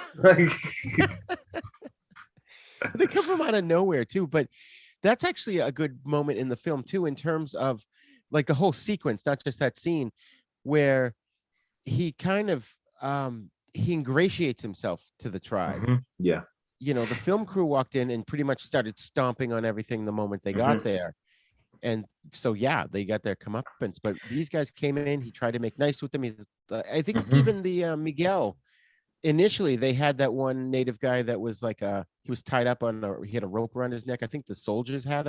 They come from out of nowhere too, but that's actually a good moment in the film too, in terms of like the whole sequence, not just that scene where he kind of he ingratiates himself to the tribe. Mm-hmm. Yeah. The film crew walked in and pretty much started stomping on everything the moment they got there. And so, yeah, they got their comeuppance, but these guys came in, he tried to make nice with them. I think even the Miguel, initially they had that one native guy that was like he was tied up he had a rope around his neck. I think the soldiers had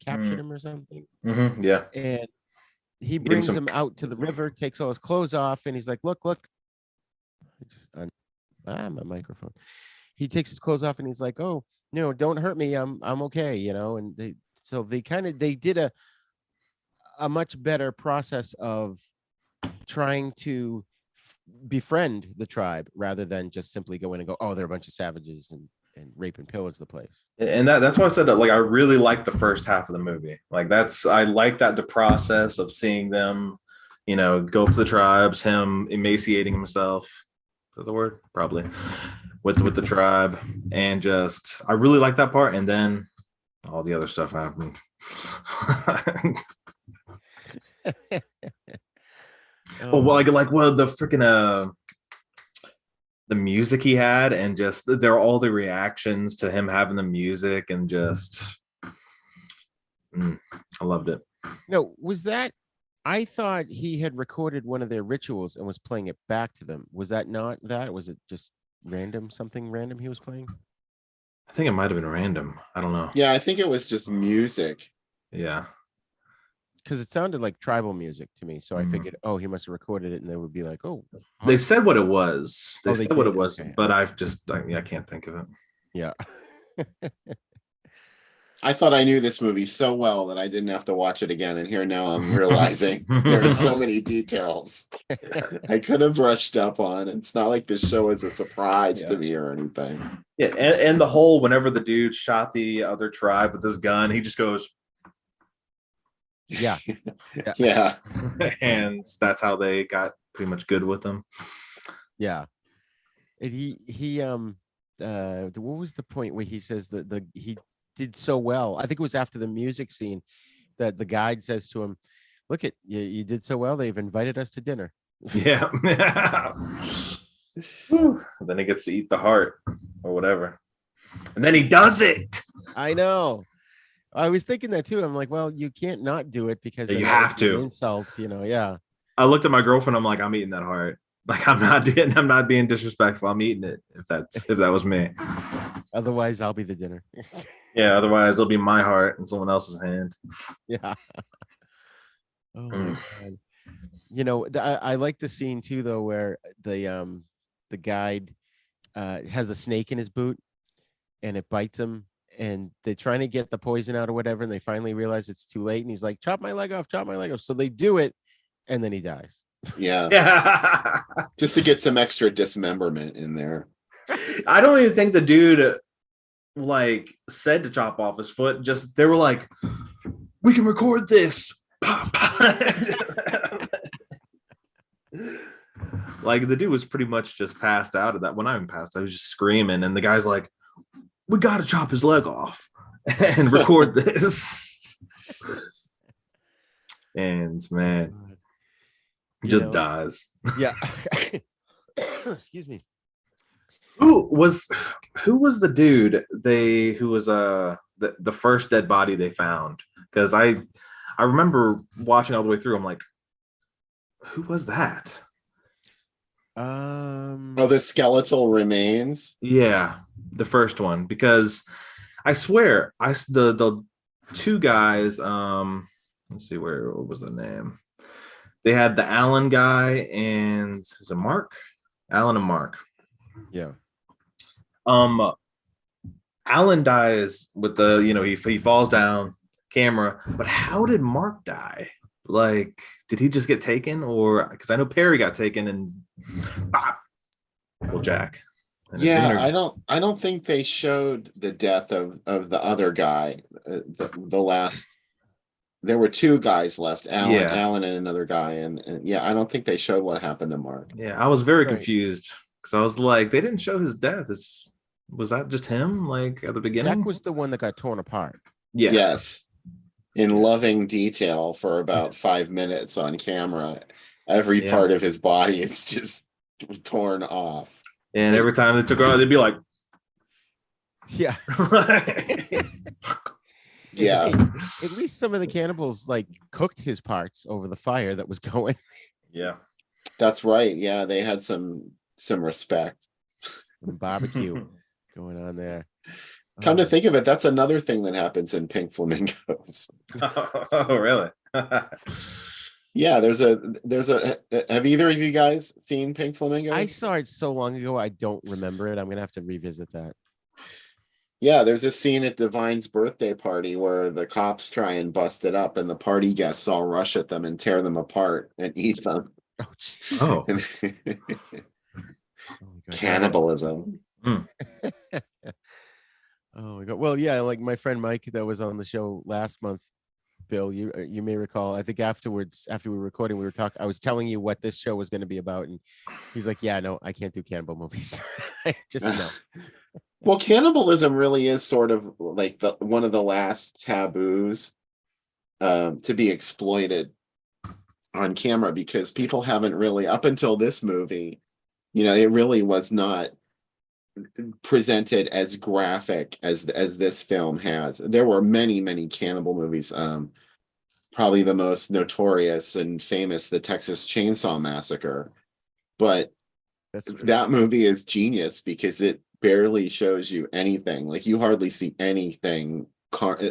captured him or something. Yeah. And he brings him out to the river, takes all his clothes off, and he's like, look. My microphone. He takes his clothes off and he's like, oh, don't hurt me. I'm okay, and they did a much better process of trying to befriend the tribe rather than just simply go in and go, oh, they're a bunch of savages and rape and pillage the place. And that's why I said that, like, I really like the first half of the movie. Like, I like that the process of seeing them, go up to the tribes, him emaciating himself. Is that the word? Probably. With the tribe. And just, I really like that part. And then all the other stuff happened. The freaking the music he had, and just there are all the reactions to him having the music, and just I loved it. No, was that, I thought he had recorded one of their rituals and was playing it back to them. Was that not that? Was it just something random he was playing? I think it might have been random. I don't know. Yeah, I think it was just music. Yeah. Because it sounded like tribal music to me. So I figured, oh, he must have recorded it, and they would be like, oh. Huh? They said what it was. They said what it was, okay. But I can't think of it. Yeah. I thought I knew this movie so well that I didn't have to watch it again. And here now I'm realizing there are so many details I could have brushed up on. It's not like this show is a surprise to me or anything. Yeah. And the whole, whenever the dude shot the other tribe with his gun, he just goes, yeah. Yeah. And that's how they got pretty much good with him. Yeah. And he what was the point where he says that he did so well? I think it was after the music scene that the guide says to him, look at you did so well, they've invited us to dinner. Yeah. Then he gets to eat the heart or whatever, and then he does it. I know, I was thinking that too. I'm like, well, you can't not do it because you have to insult, yeah. I looked at my girlfriend, I'm like, I'm eating that heart. Like I'm not being disrespectful. I'm eating it if that was me. Otherwise, I'll be the dinner. Yeah, otherwise it'll be my heart in someone else's hand. Yeah. Oh my God. You know, I like the scene too, though, where the guide has a snake in his boot and it bites him, and they're trying to get the poison out or whatever, and they finally realize it's too late, and he's like, chop my leg off, chop my leg off. So they do it, and then he dies. Yeah. Yeah. Just to get some extra dismemberment in there. I don't even think the dude like said to chop off his foot. Just they were like, we can record this. Like the dude was pretty much just passed out of that. When I even passed, I was just screaming, and the guy's like, we got to chop his leg off and record this. And man, he just dies. Yeah. Excuse me. Who was the dude who was the first dead body they found? Because I remember watching all the way through. I'm like, who was that? Oh, the skeletal remains. Yeah, the first one. Because I swear, the two guys. Let's see, what was the name? They had the Alan guy and is it Mark? Alan and Mark. Yeah. Alan dies with the, he falls down camera, but how did Mark die? Like, did he just get taken, or because I know Perry got taken and well, Jack. Yeah, I don't think they showed the death of the other guy. The last, there were two guys left, Alan and another guy, and yeah, I don't think they showed what happened to Mark. Yeah, I was very confused because I was like, they didn't show his death. Was that just him? Like at the beginning, Jack was the one that got torn apart. Yeah. Yes. In loving detail for about 5 minutes on camera. Every part of his body is just torn off. And every time they took her out, they'd be like, yeah. Yeah. At least some of the cannibals like cooked his parts over the fire that was going. Yeah. That's right. Yeah, they had some respect. Barbecue going on there. Come to think of it, that's another thing that happens in Pink Flamingos. Oh, really? Yeah, there's a have either of you guys seen Pink Flamingos? I saw it so long ago, I don't remember it. I'm gonna have to revisit that. Yeah, there's a scene at Divine's birthday party where the cops try and bust it up, and the party guests all rush at them and tear them apart and eat them. Oh. Cannibalism. Oh my God. Well, yeah, like my friend Mike that was on the show last month, Bill, you may recall, I think afterwards, after we were recording, we were talking, I was telling you what this show was going to be about, and he's like, yeah, no, I can't do cannibal movies. Just no. Well, cannibalism really is sort of like one of the last taboos to be exploited on camera, because people haven't really, up until this movie, it really was not presented as graphic as this film has. There were many cannibal movies. Probably the most notorious and famous, the Texas Chainsaw Massacre. But that movie is genius because it barely shows you anything. Like you hardly see anything,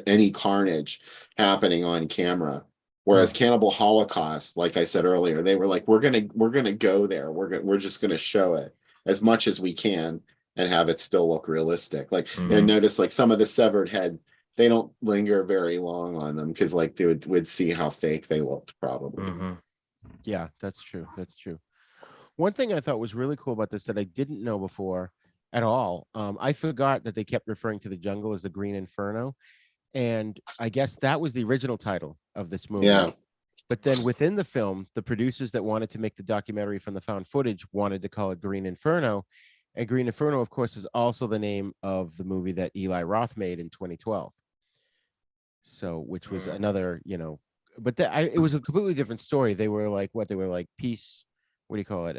any carnage happening on camera. Whereas Cannibal Holocaust, like I said earlier, they were like, we're gonna go there. We're just gonna show it as much as we can and have it still look realistic. Like notice like some of the severed head, they don't linger very long on them because like they would see how fake they looked probably. Yeah, that's true. That's true. One thing I thought was really cool about this that I didn't know before at all. I forgot that they kept referring to the jungle as the Green Inferno. And I guess that was the original title of this movie. Yeah. But then within the film, the producers that wanted to make the documentary from the found footage wanted to call it Green Inferno. And Green Inferno, of course, is also the name of the movie that Eli Roth made in 2012. So, which was another, but it was a completely different story. They were like, peace. What do you call it?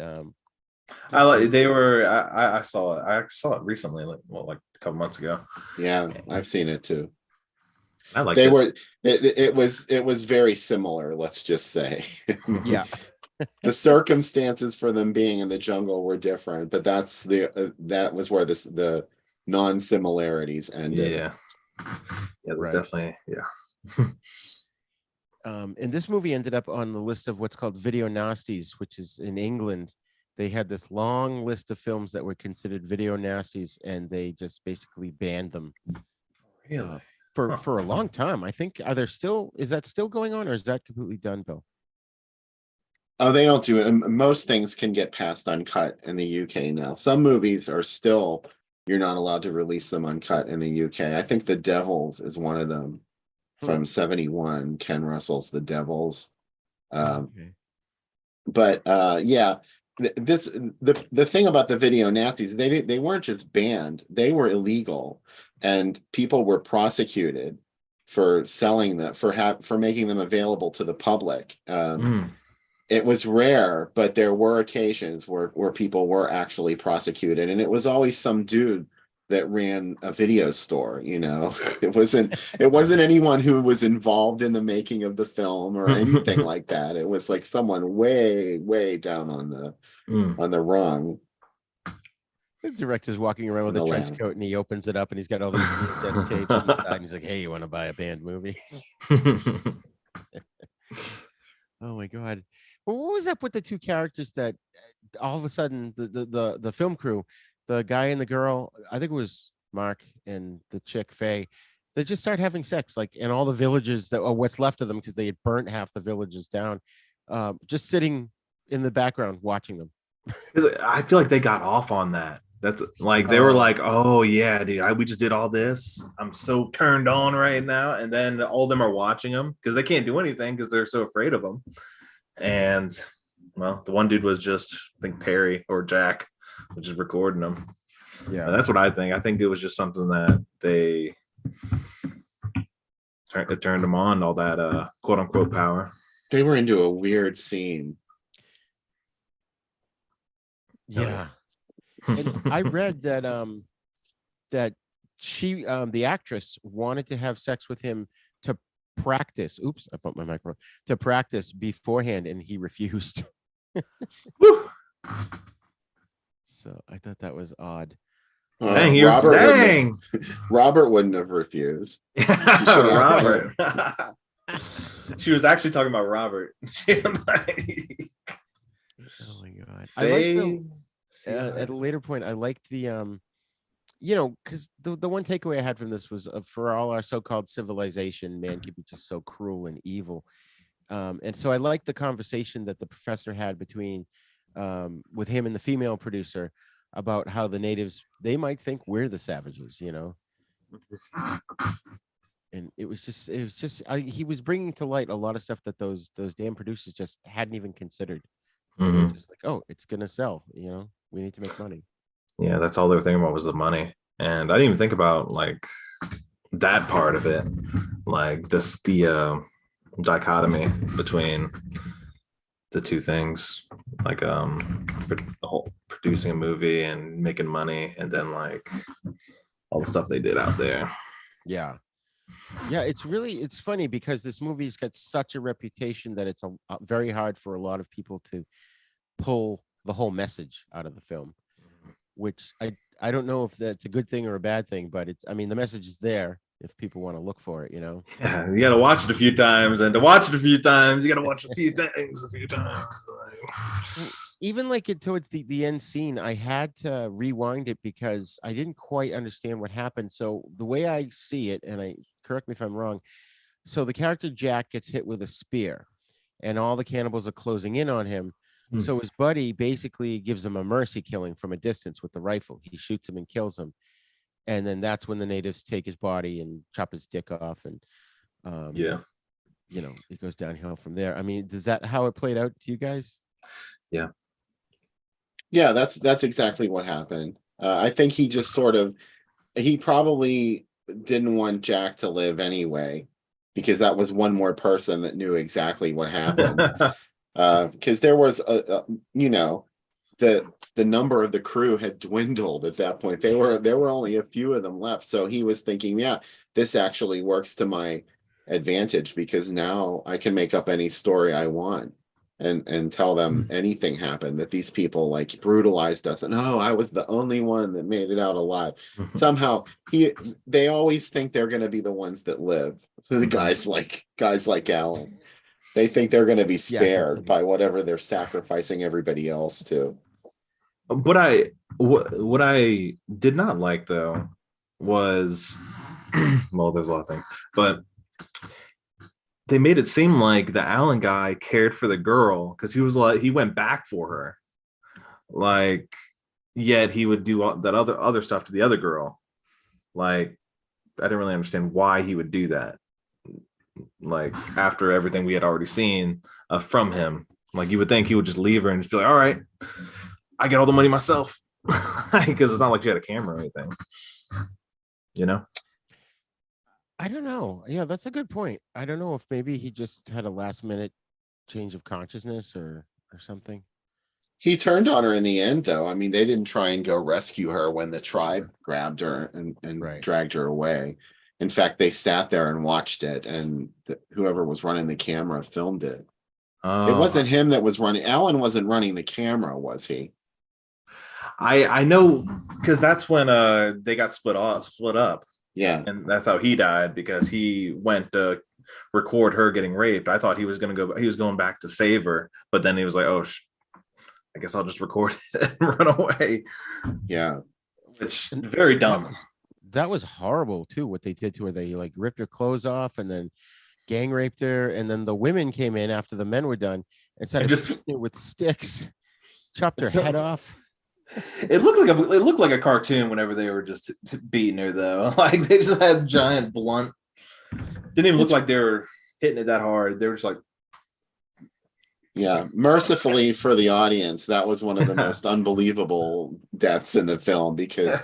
I saw it. I saw it recently, like a couple months ago. Yeah, I've seen it too. I like it was very similar, let's just say. Yeah. The circumstances for them being in the jungle were different, but that was where the non-similarities ended. Yeah. Yeah, there's Right. definitely, yeah. And this movie ended up on the list of what's called video nasties, which is in England. They had this long list of films that were considered video nasties, and they just basically banned them Really? for a long time. I think is that still going on, or is that completely done, Bill? Oh, they don't do it. Most things can get passed uncut in the UK now. Some movies are still, you're not allowed to release them uncut in the UK. I think The Devils is one of them from 71. Ken Russell's The Devils. Okay. But yeah, the thing about the video nappies, they weren't just banned, they were illegal, and people were prosecuted for selling them, for making them available to the public. It was rare, but there were occasions where people were actually prosecuted, and it was always some dude that ran a video store. It wasn't anyone who was involved in the making of the film or anything like that. It was like someone way down on the rung. The director's walking around with a trench coat, and he opens it up, and he's got all these VHS tapes inside, and he's like, "Hey, you want to buy a banned movie?" Oh my god. Well, what was up with the two characters that all of a sudden the film crew, the guy and the girl, I think it was Mark and the chick Faye, they just start having sex, like in all the villages that are what's left of them, because they had burnt half the villages down, just sitting in the background watching them. I feel like they got off on that. That's like they were like, "Oh yeah, dude, we just did all this. I'm so turned on right now." And then all of them are watching them because they can't do anything because they're so afraid of them. And well, the one dude was just, I think, Perry or Jack, which is recording them. Yeah, that's what I think. I think it was just something that they turned them on, all that quote unquote power. They were into a weird scene. Yeah. And I read that that she the actress wanted to have sex with him to practice. Oops, I bumped my microphone. To practice beforehand, and he refused. So I thought that was odd. Robert wouldn't have refused. Robert. She was actually talking about Robert. Oh my god. I like at a later point, I liked the because the one takeaway I had from this was, for all our so-called civilization, man can be just so cruel and evil. And so I liked the conversation that the professor had between with him and the female producer about how the natives, they might think we're the savages, and it was just he was bringing to light a lot of stuff that those damn producers just hadn't even considered. Just like, oh, it's gonna sell, we need to make money. Yeah, that's all they were thinking about was the money. And I didn't even think about like that part of it, like the dichotomy between the two things, like the whole producing a movie and making money, and then like all the stuff they did out there. Yeah, it's funny because this movie's got such a reputation that it's very hard for a lot of people to pull the whole message out of the film, which I don't know if that's a good thing or a bad thing, but the message is there if people want to look for it. Yeah, you got to watch it a few times, and to watch it a few times, you got to watch a few things a few times. Even like it towards the end scene, I had to rewind it because I didn't quite understand what happened. So the way I see it, and correct me if I'm wrong, so the character Jack gets hit with a spear, and all the cannibals are closing in on him. So his buddy basically gives him a mercy killing from a distance with the rifle. He shoots him and kills him. And then that's when the natives take his body and chop his dick off. And, it goes downhill from there. Is that how it played out to you guys? Yeah, that's exactly what happened. I think he just he probably didn't want Jack to live anyway, because that was one more person that knew exactly what happened. Because there was the number of the crew had dwindled at that point. There were only a few of them left. So he was thinking, yeah, this actually works to my advantage, because now I can make up any story I want. and tell them anything happened, that these people like brutalized us, and I was the only one that made it out alive. Somehow they always think they're going to be the ones that live. The guys like Alan, they think they're going to be spared by whatever they're sacrificing everybody else to. But what I did not like though was, well, there's a lot of things, but they made it seem like the Allen guy cared for the girl because he was like, he went back for her, like, yet he would do all that other stuff to the other girl. Like, I didn't really understand why he would do that. Like, after everything we had already seen from him, like, you would think he would just leave her and just be like, all right, I get all the money myself, because it's not like she had a camera or anything, you know. I don't know. Yeah, that's a good point. I don't know if maybe he just had a last minute change of consciousness or something. He turned on her in the end, though. I mean, they didn't try and go rescue her when the tribe grabbed her and dragged her away. In fact, they sat there and watched it, and whoever was running the camera filmed it. It wasn't him that was running. Alan wasn't running the camera, was he? I know, because that's when they got split up. Yeah, and that's how he died, because he went to record her getting raped. I thought he was going back to save her, but then he was like, oh, I guess I'll just record it and run away. Yeah, It's very dumb. That was horrible too, what they did to her. They like ripped her clothes off and then gang raped her, and then the women came in after the men were done and started just with sticks, chopped her head off. It looked like a cartoon whenever they were just beating her, though. Like, they just had giant blunt. Didn't even look like they were hitting it that hard. They were just like, yeah. Mercifully for the audience, that was one of the most unbelievable deaths in the film, because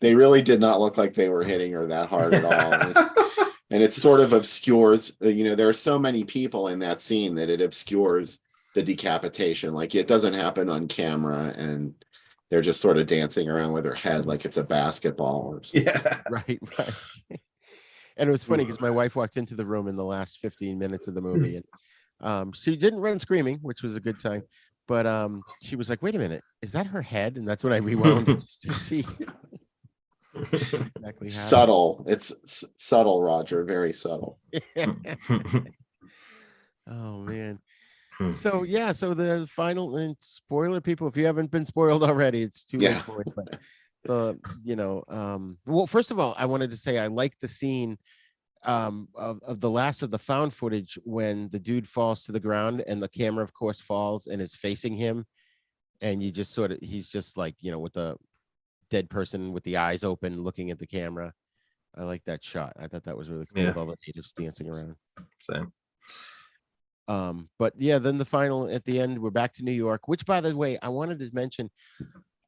they really did not look like they were hitting her that hard at all. And it sort of obscures, there are so many people in that scene that it obscures the decapitation. Like, it doesn't happen on camera, and they're just sort of dancing around with her head like it's a basketball or something. Yeah, right. And it was funny because my wife walked into the room in the last 15 minutes of the movie, and she didn't run screaming, which was a good sign. But she was like, "Wait a minute, is that her head?" And that's when I rewound it just to see exactly how. Subtle. It's subtle, Roger. Very subtle. Oh man. So yeah, so the final, and spoiler, people, if you haven't been spoiled already, it's too late for it. But well, first of all, I wanted to say I like the scene of the last of the found footage when the dude falls to the ground and the camera, of course, falls and is facing him, and you just sort of, he's just like, with the dead person with the eyes open looking at the camera. I like that shot. I thought that was really cool, with all the natives dancing around. Same. But yeah, then the final, at the end, we're back to New York, which, by the way, I wanted to mention,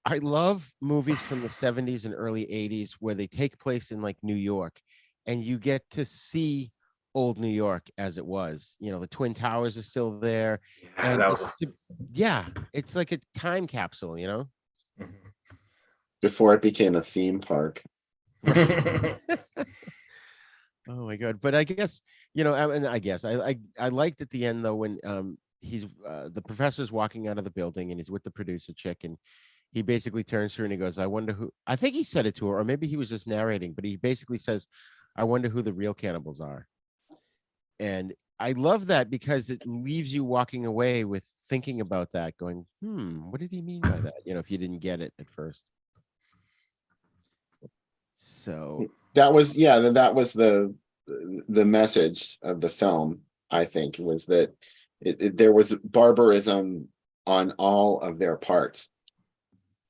I love movies from the 70s and early 80s where they take place in like New York, and you get to see old New York as it was. The Twin Towers are still there. Yeah, and that was it's like a time capsule, Before it became a theme park. Oh my God. But I guess, and I guess I liked at the end though, when he's the professor's walking out of the building and he's with the producer chick, and he basically turns to her and he goes, I wonder who, I think he said it to her, or maybe he was just narrating, but he basically says, I wonder who the real cannibals are. And I love that because it leaves you walking away with thinking about that, going, what did he mean by that? If you didn't get it at first. So that was the message of the film, I think, was that there was barbarism on all of their parts.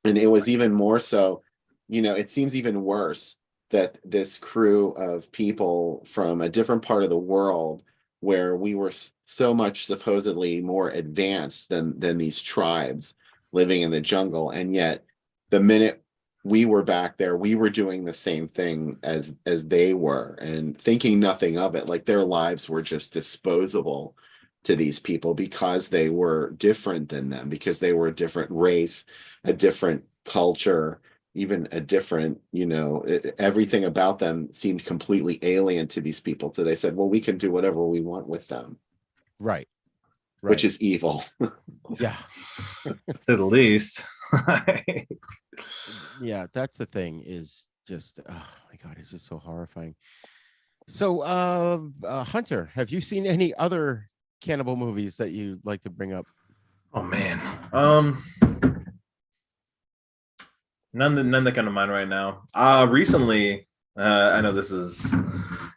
And it was even more so, it seems even worse that this crew of people from a different part of the world, where we were so much supposedly more advanced than these tribes living in the jungle, and yet the minute we were back there, we were doing the same thing as they were, and thinking nothing of it. Like, their lives were just disposable to these people because they were different than them, because they were a different race, a different culture, even a different, everything about them seemed completely alien to these people. So they said, well, we can do whatever we want with them. Right. which is evil. Yeah. To the least. Yeah, that's the thing is just, oh my God, it's just so horrifying. So, Hunter, have you seen any other cannibal movies that you'd like to bring up? Oh man. None that come to mind right now. Recently, I know this is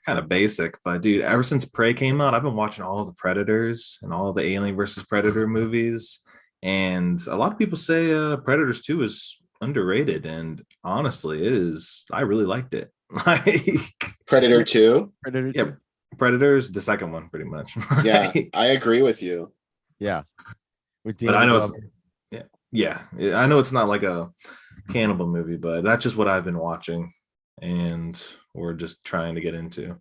kind of basic, but dude, ever since Prey came out, I've been watching all of the Predators and all of the Alien versus Predator movies. And a lot of people say Predators 2 is underrated. And honestly, it is. I really liked it. Like Predator 2? Predator yeah, 2? Predators, the second one, pretty much. Yeah, I agree with you. Yeah. With But I Danny know it's Glover. yeah, I know it's not like a cannibal movie, but that's just what I've been watching and we're just trying to get into.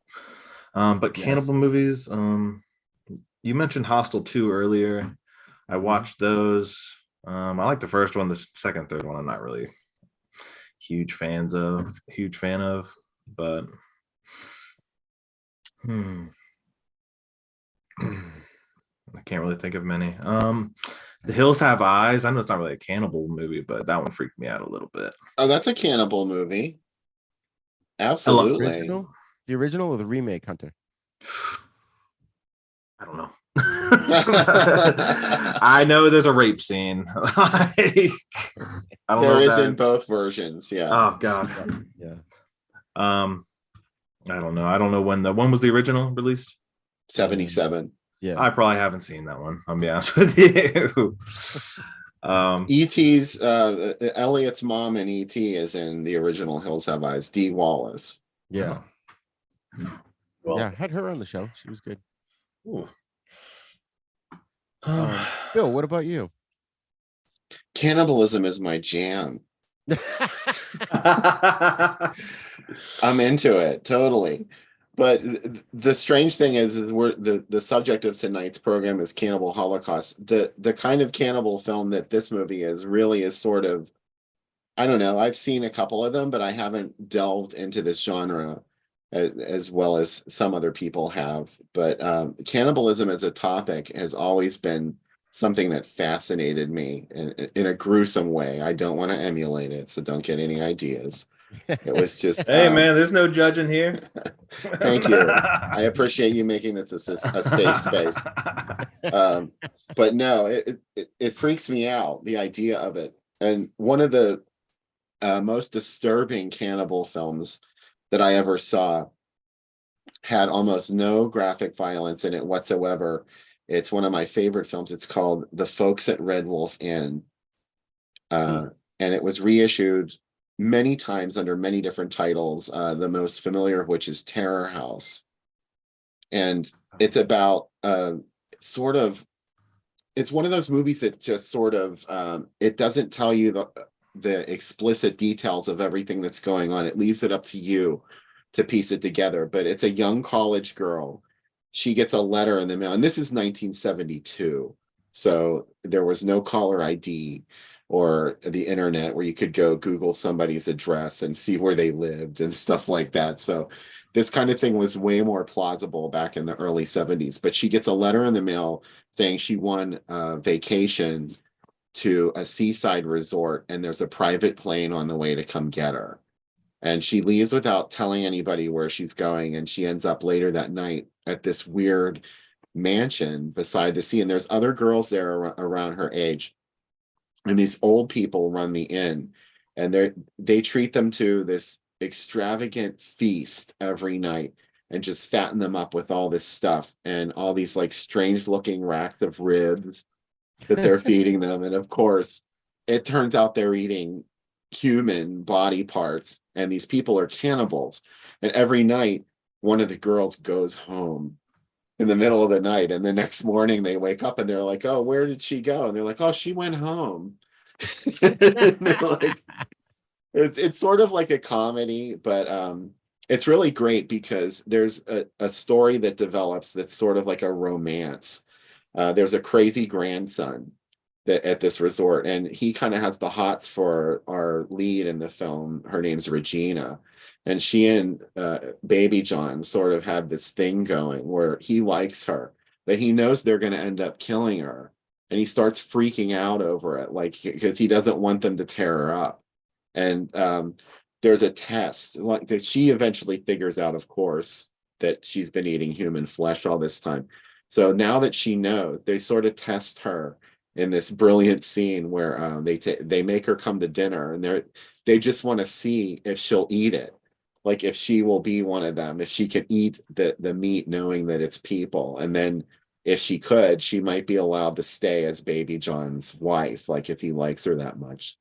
But Yes. cannibal movies, you mentioned Hostel 2 earlier. I watched those. I like the first one, the second, third one, I'm not really huge fan of, but I can't really think of many. The Hills Have Eyes. I know it's not really a cannibal movie, but that one freaked me out a little bit. Oh, that's a cannibal movie. I Absolutely. The original or the remake, Hunter? I don't know. I know there's a rape scene. I don't There know is that. in both versions. Yeah. Oh God. Yeah. I don't know. I don't know when was the original released. 77. Yeah. I probably haven't seen that one. I'll be honest with you. E.T.'s Elliot's mom in E.T. is in the original Hills Have Eyes. Dee Wallace. Yeah. Well, Yeah. Had her on the show. She was good. ooh. Bill, what about you? Cannibalism is my jam. I'm into it totally. But the strange thing is we're the subject of tonight's program is Cannibal Holocaust. The kind of cannibal film that this movie is really is sort of, I don't know. I've seen a couple of them, but I haven't delved into this genre as well as some other people have. But cannibalism as a topic has always been something that fascinated me in a gruesome way. I don't want to emulate it, so don't get any ideas. It was just hey man, there's no judging here. Thank you. I appreciate you making this a safe space. But no, it freaks me out, the idea of it. And one of the most disturbing cannibal films that I ever saw had almost no graphic violence in it whatsoever. It's one of my favorite films. It's called The Folks at Red Wolf Inn. And it was reissued many times under many different titles, the most familiar of which is Terror House. And it's about it's one of those movies that just sort of, it doesn't tell you the explicit details of everything that's going on. It leaves it up to you to piece it together. But it's a young college girl. She gets a letter in the mail, and this is 1972. So there was no caller ID or the internet where you could go Google somebody's address and see where they lived and stuff like that. So this kind of thing was way more plausible back in the early 70s. But she gets a letter in the mail saying she won a vacation to a seaside resort, and there's a private plane on the way to come get her. And she leaves without telling anybody where she's going. And she ends up later that night at this weird mansion beside the sea. And there's other girls there around her age. And these old people run the inn, and they treat them to this extravagant feast every night and just fatten them up with all this stuff and all these like strange looking racks of ribs that they're feeding them. And of course, it turns out they're eating human body parts, and these people are cannibals. And every night, one of the girls goes home in the middle of the night, and the next morning they wake up and they're like, oh, where did she go? And they're like, oh, she went home. Like, it's sort of like a comedy, but it's really great because there's a story that develops that's sort of like a romance. There's a crazy grandson that at this resort, and he kind of has the hots for our lead in the film. Her name's Regina, and she and Baby John sort of have this thing going where he likes her, but he knows they're going to end up killing her, and he starts freaking out over it, like because he doesn't want them to tear her up. And there's a test like that she eventually figures out, of course, that she's been eating human flesh all this time. So now that she knows, they sort of test her in this brilliant scene where they make her come to dinner, and they just want to see if she'll eat it, like if she will be one of them, if she can eat the meat knowing that it's people. And then if she could, she might be allowed to stay as Baby John's wife, like if he likes her that much.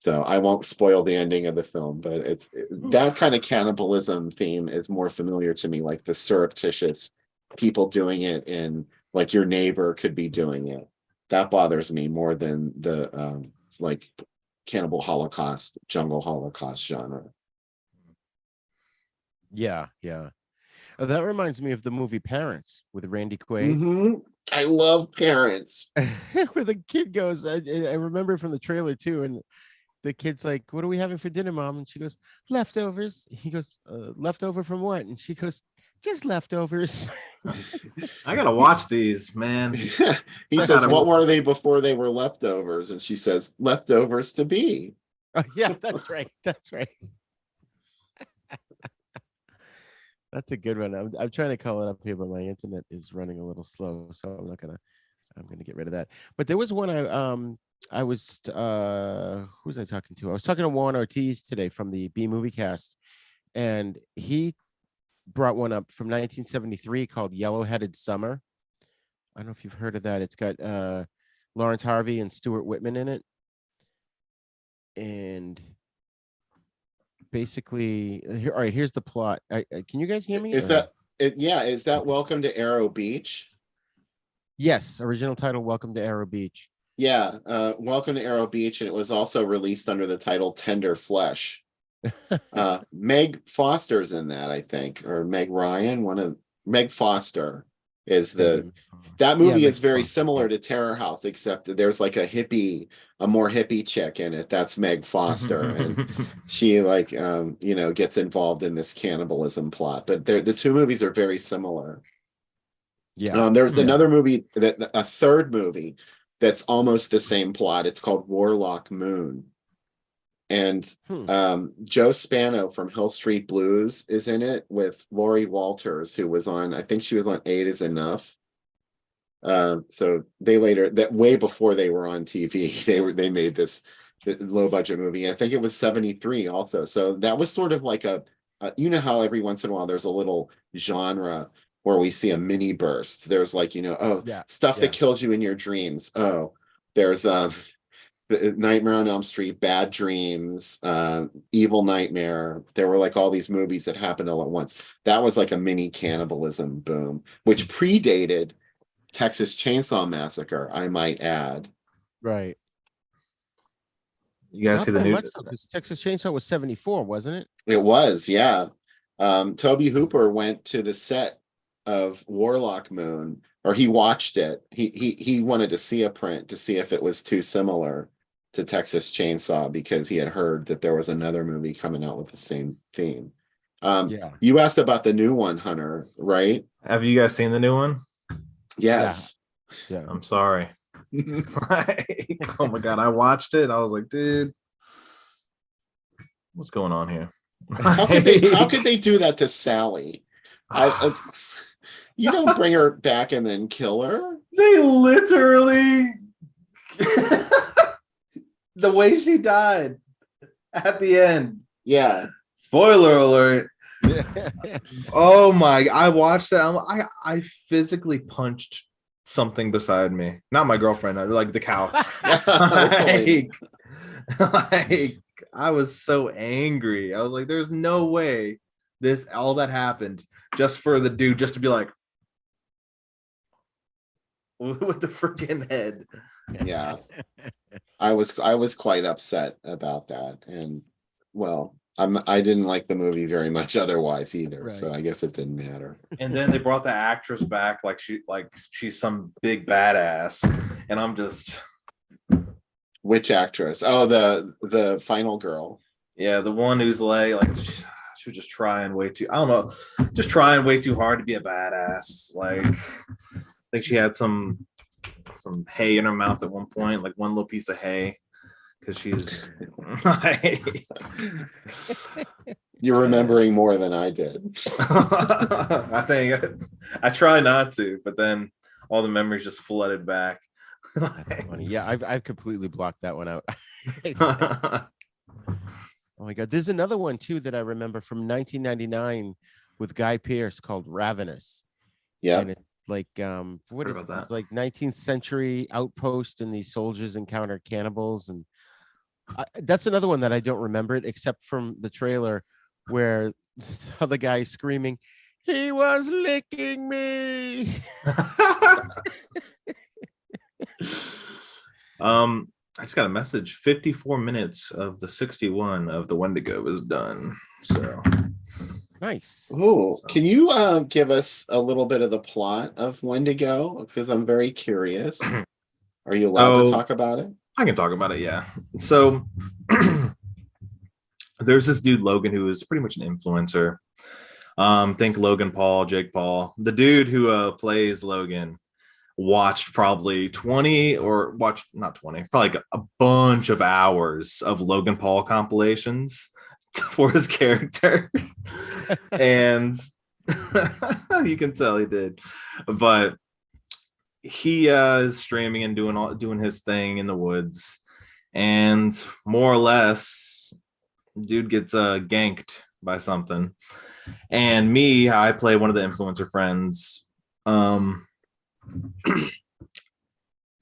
So I won't spoil the ending of the film, but it's that kind of cannibalism theme is more familiar to me, like the surreptitious people doing it in, like your neighbor could be doing it. That bothers me more than the like cannibal holocaust, jungle holocaust genre. Yeah. That reminds me of the movie Parents with Randy Quaid. Mm-hmm. I love Parents. Where the kid goes, I remember from the trailer too, and the kid's like, "What are we having for dinner, Mom?" And she goes, "Leftovers." He goes, "Leftover from what?" And she goes, "Just leftovers." I gotta watch these, man. He says, "What were they before they were leftovers?" And she says, "Leftovers to be." Yeah, that's right. That's right. That's a good one. I'm trying to call it up here, but my internet is running a little slow, so I'm gonna get rid of that. But there was one I was who was I talking to? I was talking to Warren Ortiz today from the B Movie Cast, and he brought one up from 1973 called Yellow-Headed Summer. I don't know if you've heard of that. It's got Lawrence Harvey and Stuart Whitman in it. And basically, all right, here's the plot. Can you guys hear me? Is that it? Yeah, is that Welcome to Arrow Beach? Yes, original title, Welcome to Arrow Beach. Yeah, Welcome to Arrow Beach, and it was also released under the title Tender Flesh. Meg Foster's in that, I think, or Meg Ryan. Meg Foster is that movie is very similar to Terror House, except that there's like a more hippie chick in it. That's Meg Foster, and she gets involved in this cannibalism plot. But the two movies are very similar. Yeah. There's another movie, a third movie that's almost the same plot. It's called Warlock Moon. And Joe Spano from Hill Street Blues is in it with Laurie Walters, who was on, I think she was on 8 is Enough. So they way before they were on TV, they made this low budget movie. I think it was 73 also. So that was sort of like you know how every once in a while there's a little genre where we see a mini burst. There's like, stuff that kills you in your dreams. Oh, there's Nightmare on Elm Street, Bad Dreams, Evil Nightmare. There were like all these movies that happened all at once. That was like a mini cannibalism boom, which predated Texas Chainsaw Massacre, I might add. Right. You guys see the new Texas Chainsaw was 74, wasn't it? It was, yeah. Toby Hooper went to the set of Warlock Moon, or he watched it. He wanted to see a print to see if it was too similar to Texas Chainsaw, because he had heard that there was another movie coming out with the same theme. You asked about the new one, Hunter, right? Have you guys seen the new one? Yes. Yeah. I'm sorry. Oh my God, I watched it. I was like, dude, what's going on here? How could they do that to Sally? You don't bring her back and then kill her. They literally the way she died at the end. Yeah. Spoiler alert. Oh my! I watched that. I physically punched something beside me. Not my girlfriend. Like the couch. like I was so angry. I was like, "There's no way all that happened just for the dude just to be like with the freaking head." Yeah, I was quite upset about that, and well, I didn't like the movie very much otherwise either, right. So I guess it didn't matter. And then they brought the actress back like she's some big badass, and I'm just. Which actress? Oh, the final girl. Yeah, the one who's like she was just trying way too, I don't know, just trying way too hard to be a badass. Like, I think she had some hay in her mouth at one point, like one little piece of hay, because she's You're remembering more than I did. I think I try not to, but then all the memories just flooded back. That's funny. Yeah, I've completely blocked that one out. Oh my God. There's another one too that I remember from 1999 with Guy Pearce called Ravenous. Yeah. And it's like what is about it? that? It's like 19th century outpost, and these soldiers encounter cannibals, and that's another one that I don't remember it except from the trailer where the guy screaming, "He was licking me." I just got a message. 54 minutes of the 61 of the Wendigo is done. So Nice. Oh, can you give us a little bit of the plot of Wendigo? Because I'm very curious. Are you allowed to talk about it? I can talk about it, yeah. So there's this dude Logan who is pretty much an influencer. Think Logan Paul, Jake Paul. The dude who plays Logan watched probably 20 or watched not 20, probably like a bunch of hours of Logan Paul compilations for his character. And you can tell he did. But he is streaming and doing his thing in the woods, and more or less dude gets ganked by something. And me, I play one of the influencer friends,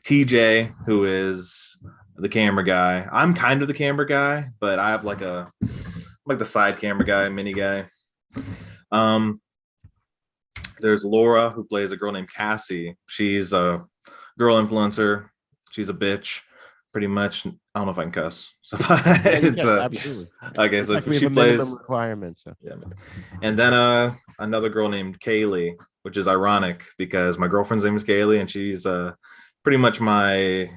TJ, who is the camera guy. I'm kind of the camera guy, but I have like the side camera guy, mini guy. There's Laura, who plays a girl named Cassie. She's a girl influencer. She's a bitch, pretty much. I don't know if I can cuss. So it's absolutely. Okay, so like she plays requirements. So. Yeah. And then another girl named Kaylee, which is ironic because my girlfriend's name is Kaylee, and she's pretty much my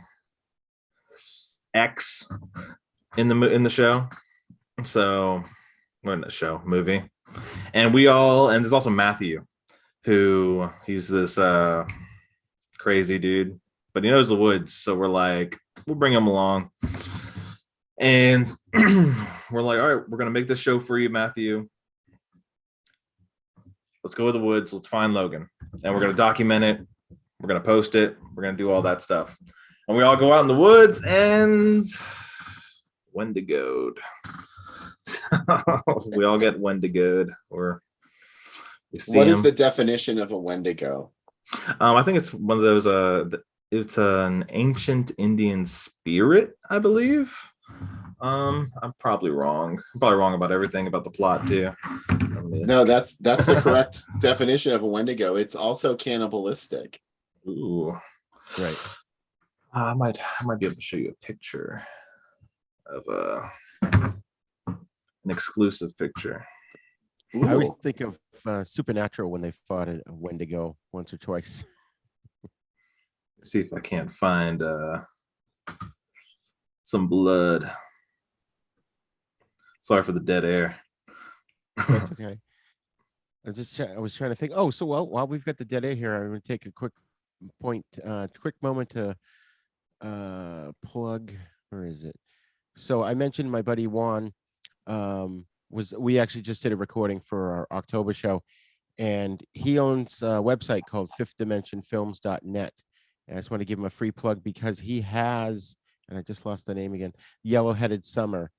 ex in the show. So we're in the show movie, and there's also Matthew, who he's this crazy dude, but he knows the woods, so we're like, we'll bring him along. And we're like, all right, we're gonna make this show for you, Matthew. Let's go to the woods, let's find Logan, and we're gonna document it, we're gonna post it, we're gonna do all that stuff. And we all go out in the woods, and Wendigoed. We all get Wendigoed, or what is the definition of a Wendigo? I think it's one of those it's an ancient Indian spirit, I believe. I'm probably wrong. I'm probably wrong about everything about the plot too. No, that's the correct definition of a Wendigo. It's also cannibalistic. Ooh, right. I might be able to show you a picture of an exclusive picture. Ooh. I always think of Supernatural when they fought a Wendigo once or twice. Let's see if I can't find some blood. Sorry for the dead air. That's okay. I was trying to think. Oh, so while we've got the dead air here, I'm going to take a quick moment to plug. Where is it? So I mentioned my buddy Juan. We actually just did a recording for our October show, and he owns a website called fifthdimensionfilms.net. And I just want to give him a free plug because he has, and I just lost the name again, Yellow-Headed Summer,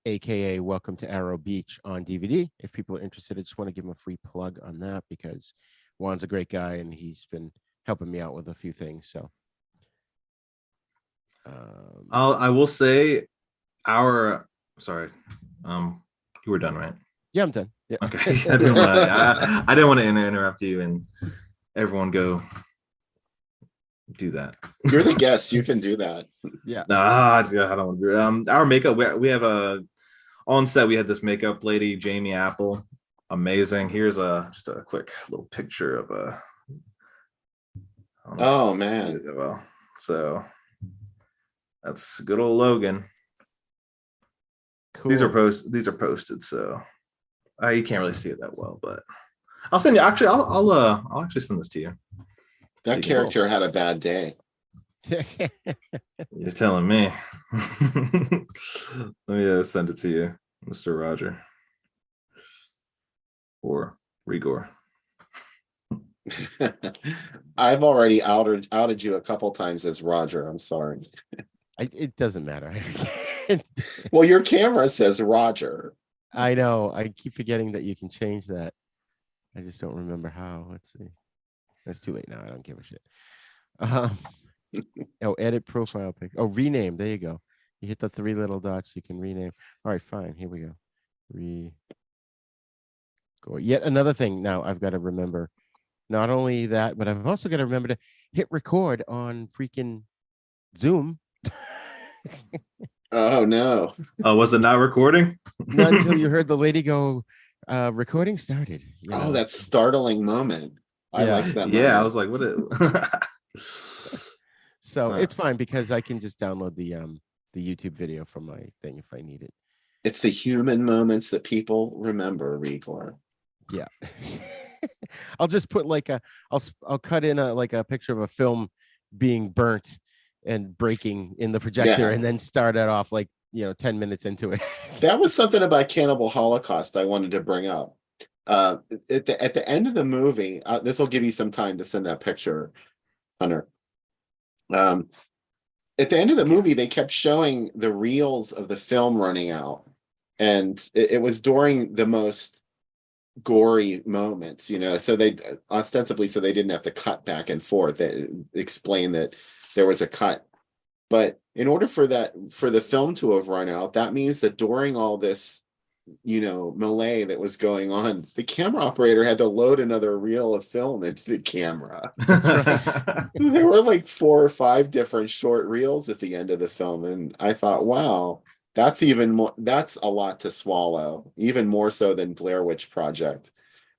aka Welcome to Arrow Beach on DVD. If people are interested, I just want to give him a free plug on that because Juan's a great guy and he's been helping me out with a few things. So I will say sorry, you were done, right? Yeah, I'm done. Yeah. Okay. I didn't want to interrupt you and everyone go do that. You're the guest. You can do that. Yeah. Nah, I don't want to do it. Our makeup, we have on set, we had this makeup lady, Jamie Apple. Amazing. Here's just a quick little picture of oh man. Well, so that's good old Logan. Cool. These are posted, so you can't really see it that well, but I'll send you. Actually, I'll actually send this to you. That character had a bad day. You're telling me. Let me send it to you, Mr. Roger. Or Rigor. I've already outed you a couple times as Roger. I'm sorry. It doesn't matter. Well, your camera says Roger. I know. I keep forgetting that you can change that. I just don't remember how. Let's see. That's too late now. I don't give a shit. Edit profile pic. Oh, rename. There you go. You hit the 3 little dots. You can rename. All right, fine. Here we go. Go. Yet another thing. Now I've got to remember. Not only that, but I've also got to remember to hit record on freaking Zoom. Oh no. Oh, was it not recording? Not until you heard the lady go, recording started. You know? Oh, that startling moment. I Yeah. liked that moment. Yeah, I was like, what So it's fine because I can just download the YouTube video from my thing if I need it. It's the human moments that people remember, Rigor. Yeah. I'll just put like I'll cut in a picture of a film being burnt and breaking in the projector, and then start it off 10 minutes into it. That was something about Cannibal Holocaust I wanted to bring up. At the end of the movie, this will give you some time to send that picture, Hunter. At the end of the movie, they kept showing the reels of the film running out, and it was during the most gory moments, so they ostensibly they didn't have to cut back and forth. They explained that there was a cut, but in order for the film to have run out, that means that during all this melee that was going on, the camera operator had to load another reel of film into the camera. There were like 4 or 5 different short reels at the end of the film, and I thought, wow, that's a lot to swallow, even more so than Blair Witch Project,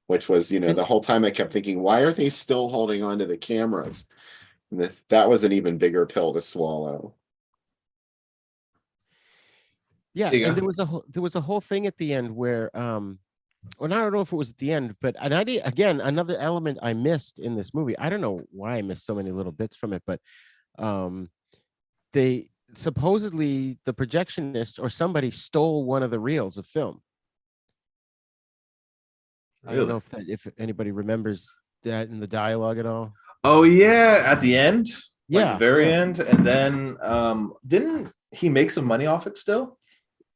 which was, the whole time I kept thinking, why are they still holding on to the cameras? And that was an even bigger pill to swallow. Yeah, and there was a whole thing at the end where well, I don't know if it was at the end, but again, another element I missed in this movie. I don't know why I missed so many little bits from it, but they supposedly the projectionist or somebody stole one of the reels of film. Really? I don't know if anybody remembers that in the dialogue at all. Oh yeah, at the end, the very end, and then didn't he make some money off it still?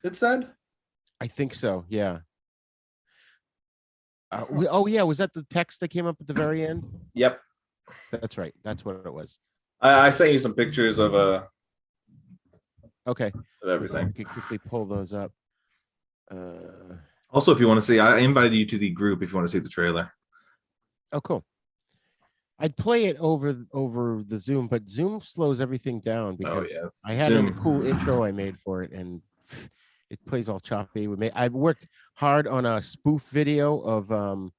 It said, I think so. Yeah. Was that the text that came up at the very end? Yep, that's right. That's what it was. I sent you some pictures of okay, of everything. We could quickly pull those up. Also, if you want to see, I invited you to the group if you want to see the trailer. Oh, cool. I'd play it over the Zoom, but Zoom slows everything down because I had a cool intro I made for it, and it plays all choppy. I worked hard on a spoof video of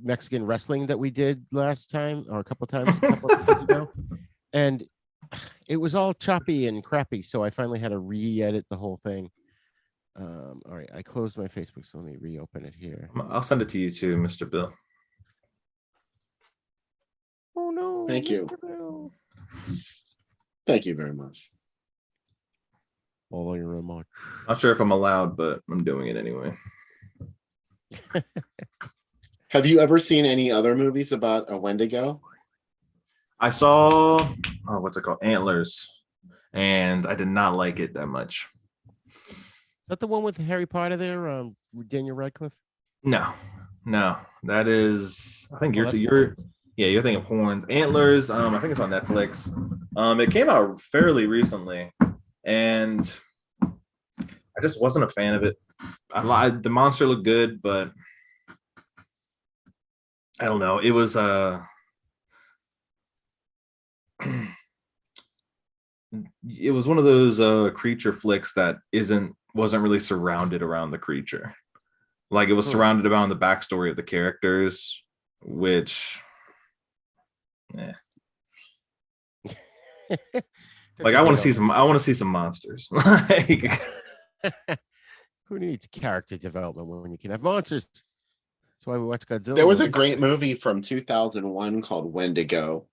Mexican wrestling that we did last time, or a couple times ago, and it was all choppy and crappy. So I finally had to re-edit the whole thing. All right, I closed my Facebook, so let me reopen it here. I'll send it to you too, Mr. Bill. Oh no! Thank you. Thank you very much. All your remarks. Not sure if I'm allowed, but I'm doing it anyway. Have you ever seen any other movies about a Wendigo? I saw, what's it called? Antlers, and I did not like it that much. Is that the one with Harry Potter there, Daniel Radcliffe? No, that is. I think you're thinking of Horns. Antlers. I think it's on Netflix. It came out fairly recently, and I just wasn't a fan of it. The monster looked good, but I don't know. It was it was one of those creature flicks that wasn't really surrounded around the creature. Like, it was surrounded around the backstory of the characters, which like I want to see some monsters. Like, Who needs character development when you can have monsters? That's why we watch Godzilla. There was a movies. great movie from 2001 called Wendigo.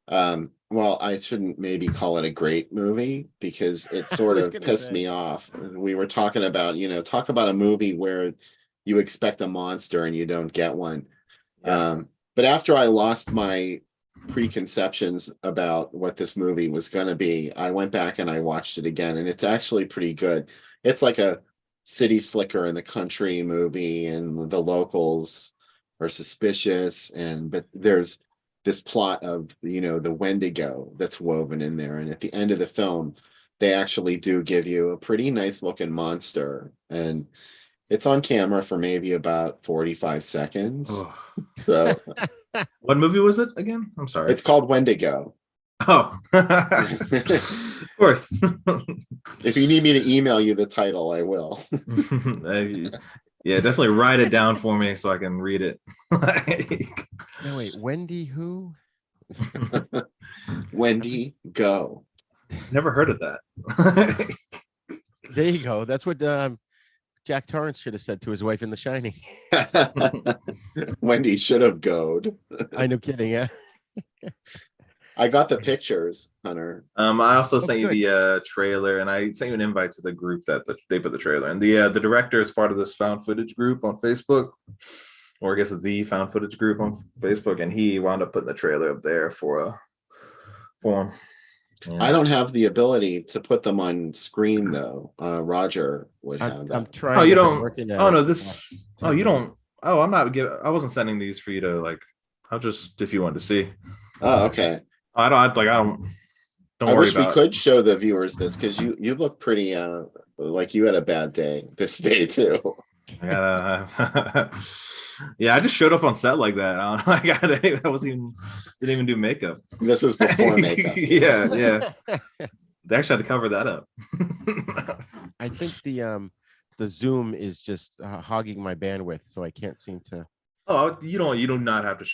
Well, I shouldn't maybe call it a great movie because it sort was of gonna pissed say. me off. We were talking about, talk about a movie where you expect a monster and you don't get one. Yeah. But after I lost my preconceptions about what this movie was going to be, I went back and I watched it again, and it's actually pretty good. It's like a city slicker in the country movie, and the locals are suspicious, but there's this plot of the Wendigo that's woven in there, and at the end of the film they actually do give you a pretty nice looking monster, and it's on camera for maybe about 45 seconds. Oh. So What movie was it again? I'm sorry. it's called Wendigo. Oh, of course. If you need me to email you the title, I will. Yeah, definitely write it down for me so I can read it. No, wait, Wendy who? Wendy Go. Never heard of that. There you go. That's what Jack Torrance should have said to his wife in The Shining. Wendy should have goed. I know, kidding. Yeah. I got the pictures, Hunter. I also sent you good. the trailer, and I sent you an invite to the group that they put the trailer. And the director is part of this found footage group on Facebook, or I guess the found footage group on Facebook, and he wound up putting the trailer up there for him. Yeah. I don't have the ability to put them on screen though. Roger would have I'm that. trying. Oh, you I've been don't. working at Oh it. no, this. Oh, you don't. Oh, I'm not. I wasn't sending these for you to like. I'll just if you wanted to see. Oh, okay. I don't. I don't. Don't I worry wish we about could show the viewers this because you look pretty like you had a bad day this day too. Yeah, I just showed up on set like that. I wasn't even didn't even do makeup. This is before makeup. Yeah. They actually had to cover that up. I think the Zoom is just hogging my bandwidth, so I can't seem to. Oh, you do not have to.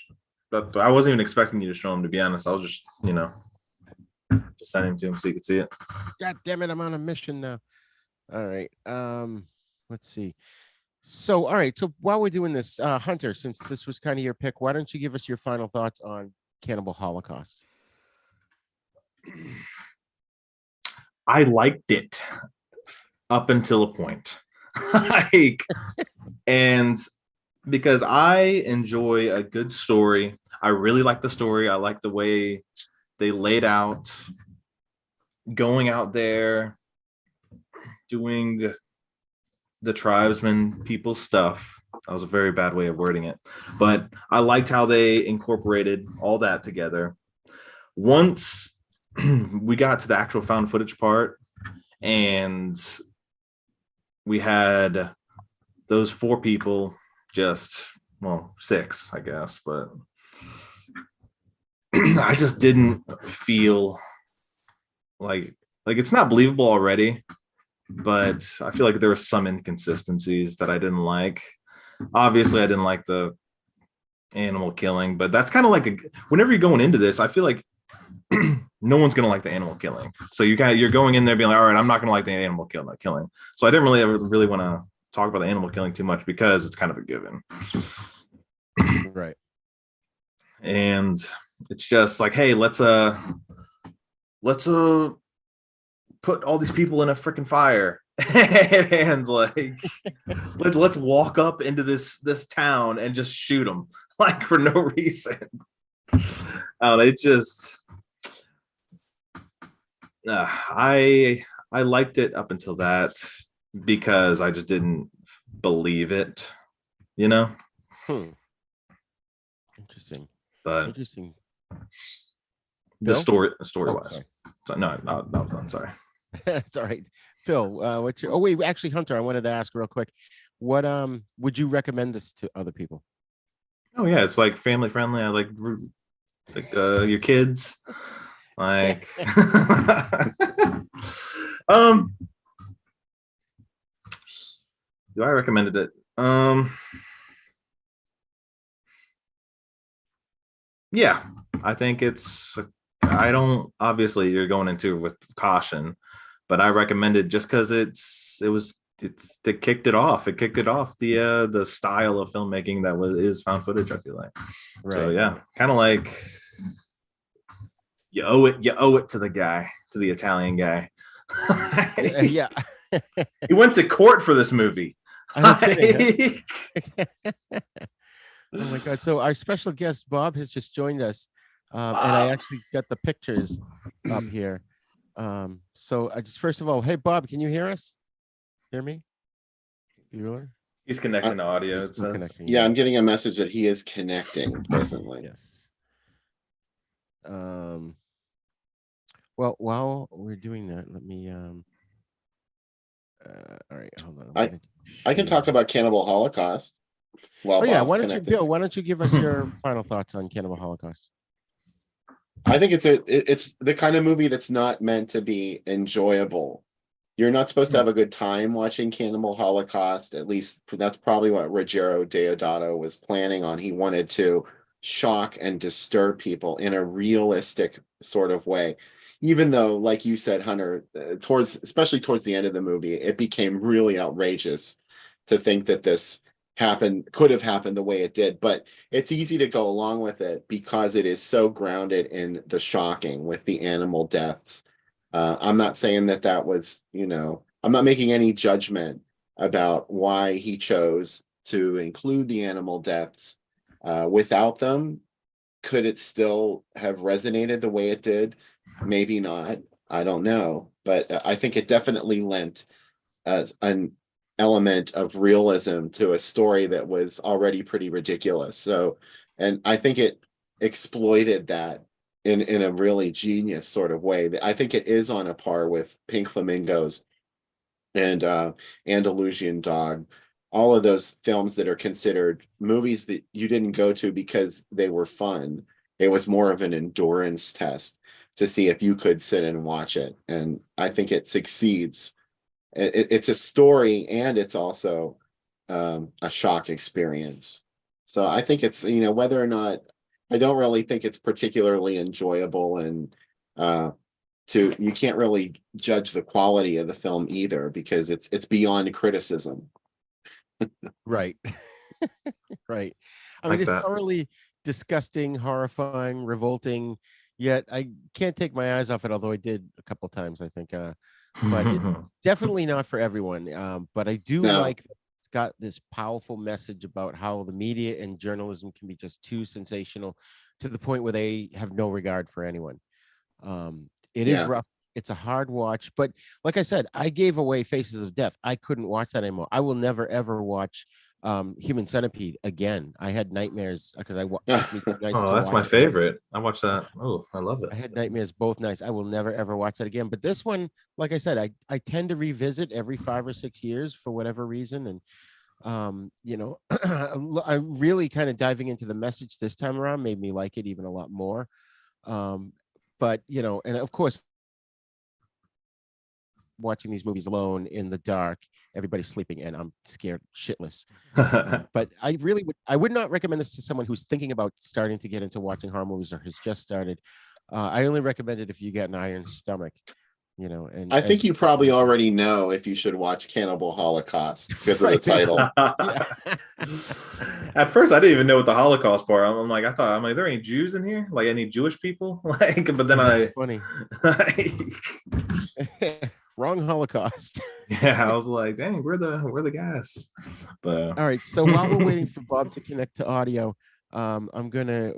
But I wasn't even expecting you to show him. To be honest, I was just just sending him to him so you could see it. God damn it! I'm on a mission now. All right. Let's see. So, all right. So while we're doing this, Hunter, since this was kind of your pick, why don't you give us your final thoughts on Cannibal Holocaust? I liked it up until a point. And because I enjoy a good story. I really like the story. I like the way they laid out going out there, doing the tribesmen people stuff. That was a very bad way of wording it, but I liked how they incorporated all that together. Once we got to the actual found footage part and we had those 4 people, six, I guess, but I just didn't feel like it's not believable already, but I feel like there were some inconsistencies that I didn't like. Obviously, I didn't like the animal killing, but that's kind of like whenever you're going into this, I feel like no one's gonna like the animal killing. So you're going in there being like, all right, I'm not gonna like the animal killing. So I didn't really want to talk about the animal killing too much because it's kind of a given. Right. And it's just like, hey, let's put all these people in a freaking fire and like let's walk up into this town and just shoot them like for no reason. It just I liked it up until that because I just didn't believe it, Interesting. but Interesting. the Bill? story wise. Sorry. So, no, I'm sorry. It's all right. Phil, what's your? Oh wait, actually, Hunter, I wanted to ask real quick. What would you recommend this to other people? Oh yeah, it's like family friendly. I like your kids. Like do I recommended it? Yeah, I think I don't, obviously you're going into it with caution, but I recommend it just because it was it kicked it off. It kicked it off the style of filmmaking that is found footage, I feel like. Right. So yeah, kind of like you owe it to the guy, to the Italian guy. Yeah. He went to court for this movie. I'm kidding. Huh? Oh my God. So our special guest, Bob, has just joined us. And I actually got the pictures up here. So I just, first of all, hey, Bob, can you hear us? Hear me? Bueller? He's connecting to audio. He's still connecting. Yeah, I'm getting a message that he is connecting presently. Yes. Well, while we're doing that, let me all right, hold on. I can talk about Cannibal Holocaust while yeah, Bob's why don't connecting. you, Bill, why don't you give us your final thoughts on Cannibal Holocaust? I think it's the kind of movie that's not meant to be enjoyable. You're not supposed to have a good time watching Cannibal Holocaust. At least that's probably what Ruggero Deodato was planning on. He wanted to shock and disturb people in a realistic sort of way. Even though, like you said, Hunter, especially towards the end of the movie, it became really outrageous to think that this could have happened the way it did. But it's easy to go along with it because it is so grounded in the shocking with the animal deaths. I'm not saying that was, I'm not making any judgment about why he chose to include the animal deaths. Without them, could it still have resonated the way it did? Maybe not. I don't know. But I think it definitely lent an element of realism to a story that was already pretty ridiculous. So, and I think it exploited that in a really genius sort of way. I think it is on a par with Pink Flamingos and Andalusian Dog, all of those films that are considered movies that you didn't go to because they were fun. It was more of an endurance test to see if you could sit and watch it. And I think it succeeds. It's a story and it's also a shock experience. So I think it's, whether or not, I don't really think it's particularly enjoyable, and you can't really judge the quality of the film either because it's beyond criticism. Right. Right. I mean, Like it's that. thoroughly disgusting, horrifying, revolting, yet I can't take my eyes off it, although I did a couple times, I think. But it's definitely not for everyone. But I do like that it's got this powerful message about how the media and journalism can be just too sensational to the point where they have no regard for anyone. It is rough. It's a hard watch, but like I said, I gave away Faces of Death. I couldn't watch that anymore. I will never ever watch Human Centipede again. I had nightmares because oh, that's my favorite. I watched that. Oh, I love it. I had nightmares both nights. I will never ever watch that again. But this one, like I said, I tend to revisit every 5 or 6 years for whatever reason. And I really kind of diving into the message this time around made me like it even a lot more. But and of course, watching these movies alone in the dark, everybody's sleeping and I'm scared shitless. But I would not recommend this to someone who's thinking about starting to get into watching horror movies or has just started. I only recommend it if you get an iron stomach, and I think you probably already know if you should watch Cannibal Holocaust because of the title. At first, I didn't even know what the Holocaust part. I'm like, are there any Jews in here? Like any Jewish people? But then funny. Wrong Holocaust. Yeah, I was like, dang, we're the guys. But all right, so while we're waiting for Bob to connect to audio, I'm gonna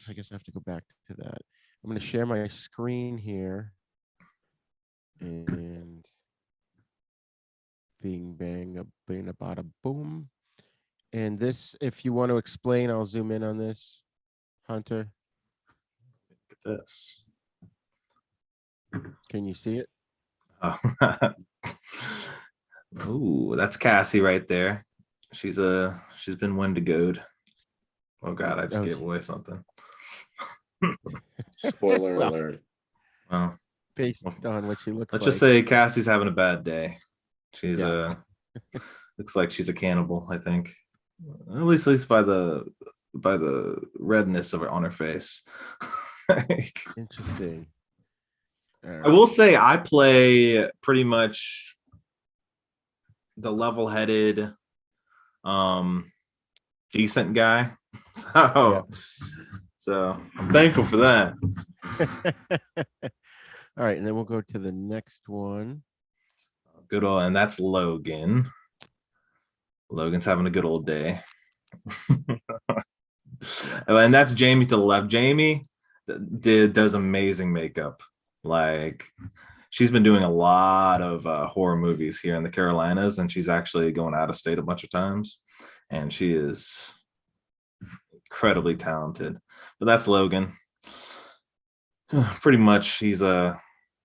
I guess I have to go back to that. I'm gonna share my screen here. And bing bang bing bada boom. And this, if you want to explain, I'll zoom in on this, Hunter. Look at this. Can you see it? Oh. Ooh, that's Cassie right there. She's been Wendigoed. Oh God, I just gave away something. Spoiler alert. Well, based on what she looks like. Let's just say Cassie's having a bad day. She's looks like she's a cannibal, I think. At least by the redness of her on her face. Interesting. I will say I play pretty much the level-headed, decent guy. So I'm thankful for that. All right, and then we'll go to the next one. Good old, and that's Logan. Logan's having a good old day. And that's Jamie to the left. Jamie does amazing makeup. Like, she's been doing a lot of horror movies here in the Carolinas, and she's actually going out of state a bunch of times. And she is incredibly talented. But that's Logan. Pretty much, he's the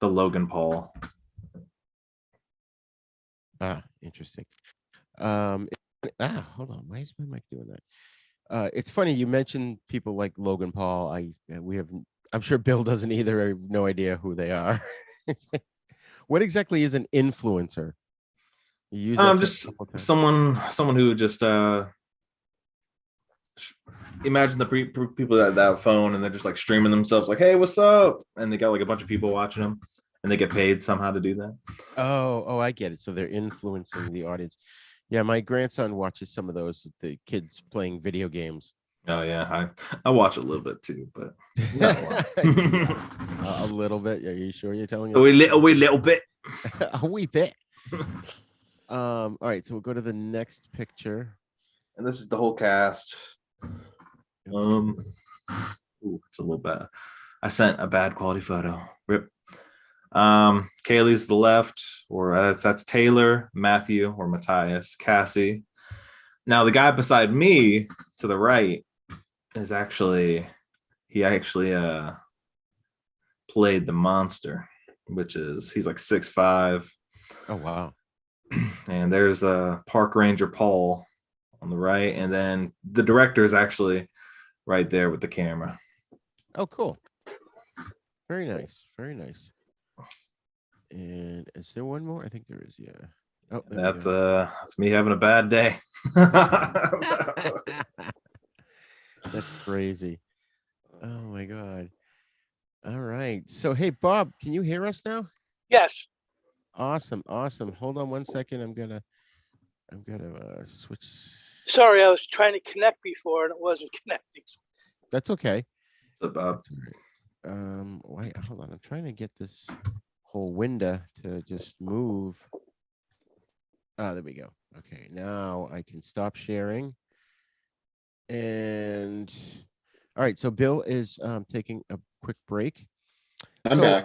Logan Paul. Interesting. Hold on. Why is my mic doing that? It's funny you mentioned people like Logan Paul. I'm sure Bill doesn't either. I have no idea who they are. What exactly is an influencer? You use that just someone who just imagine the people that have phone and they're just like streaming themselves, like, hey, what's up? And they got like a bunch of people watching them, and they get paid somehow to do that. Oh, I get it. So they're influencing the audience. Yeah, my grandson watches some of those with the kids playing video games. Oh yeah, I watch a little bit too, but not a lot. A little bit. Are you sure you're telling us? A wee little bit. A wee bit. All right, so we'll go to the next picture. And this is the whole cast. Ooh, it's a little bad. I sent a bad quality photo. Rip. Kaylee's to the left, or that's Taylor, Matthew, or Matthias, Cassie. Now the guy beside me to the right is actually played the monster, which is he's like 6'5". Oh wow. And there's Park Ranger Paul on the right, and then the director is actually right there with the camera. Oh, cool. Very nice. Very nice. And is there one more? I think there is. Yeah. Oh, that's me having a bad day. That's crazy. Oh my God. All right. So hey, Bob, can you hear us now? Yes. Awesome. Hold on one second. I'm gonna switch. Sorry, I was trying to connect before and it wasn't connecting. That's okay. What's up, Bob? Wait, hold on. I'm trying to get this whole window to just move. There we go. Okay, now I can stop sharing. And all right, so Bill is taking a quick break. I'm back.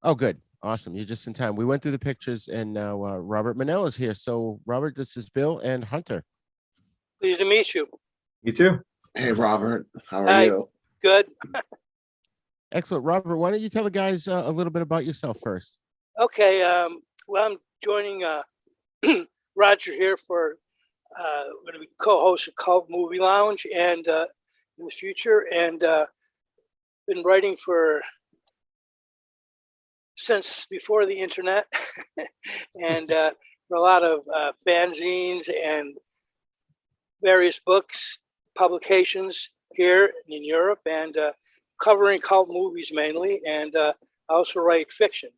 Oh, good. Awesome. You're just in time. We went through the pictures and now Robert Manell is here. So Robert, this is Bill and Hunter. Pleased to meet you. You too. Hey, Robert. How are Hi. you? Good. Excellent. Robert, why don't you tell the guys a little bit about yourself first? Okay. Well, I'm joining Roger here for going to be co-host of Cult Movie Lounge and in the future, and been writing since before the internet, and for a lot of fanzines and various books, publications here and in Europe, and covering cult movies mainly, and I also write fiction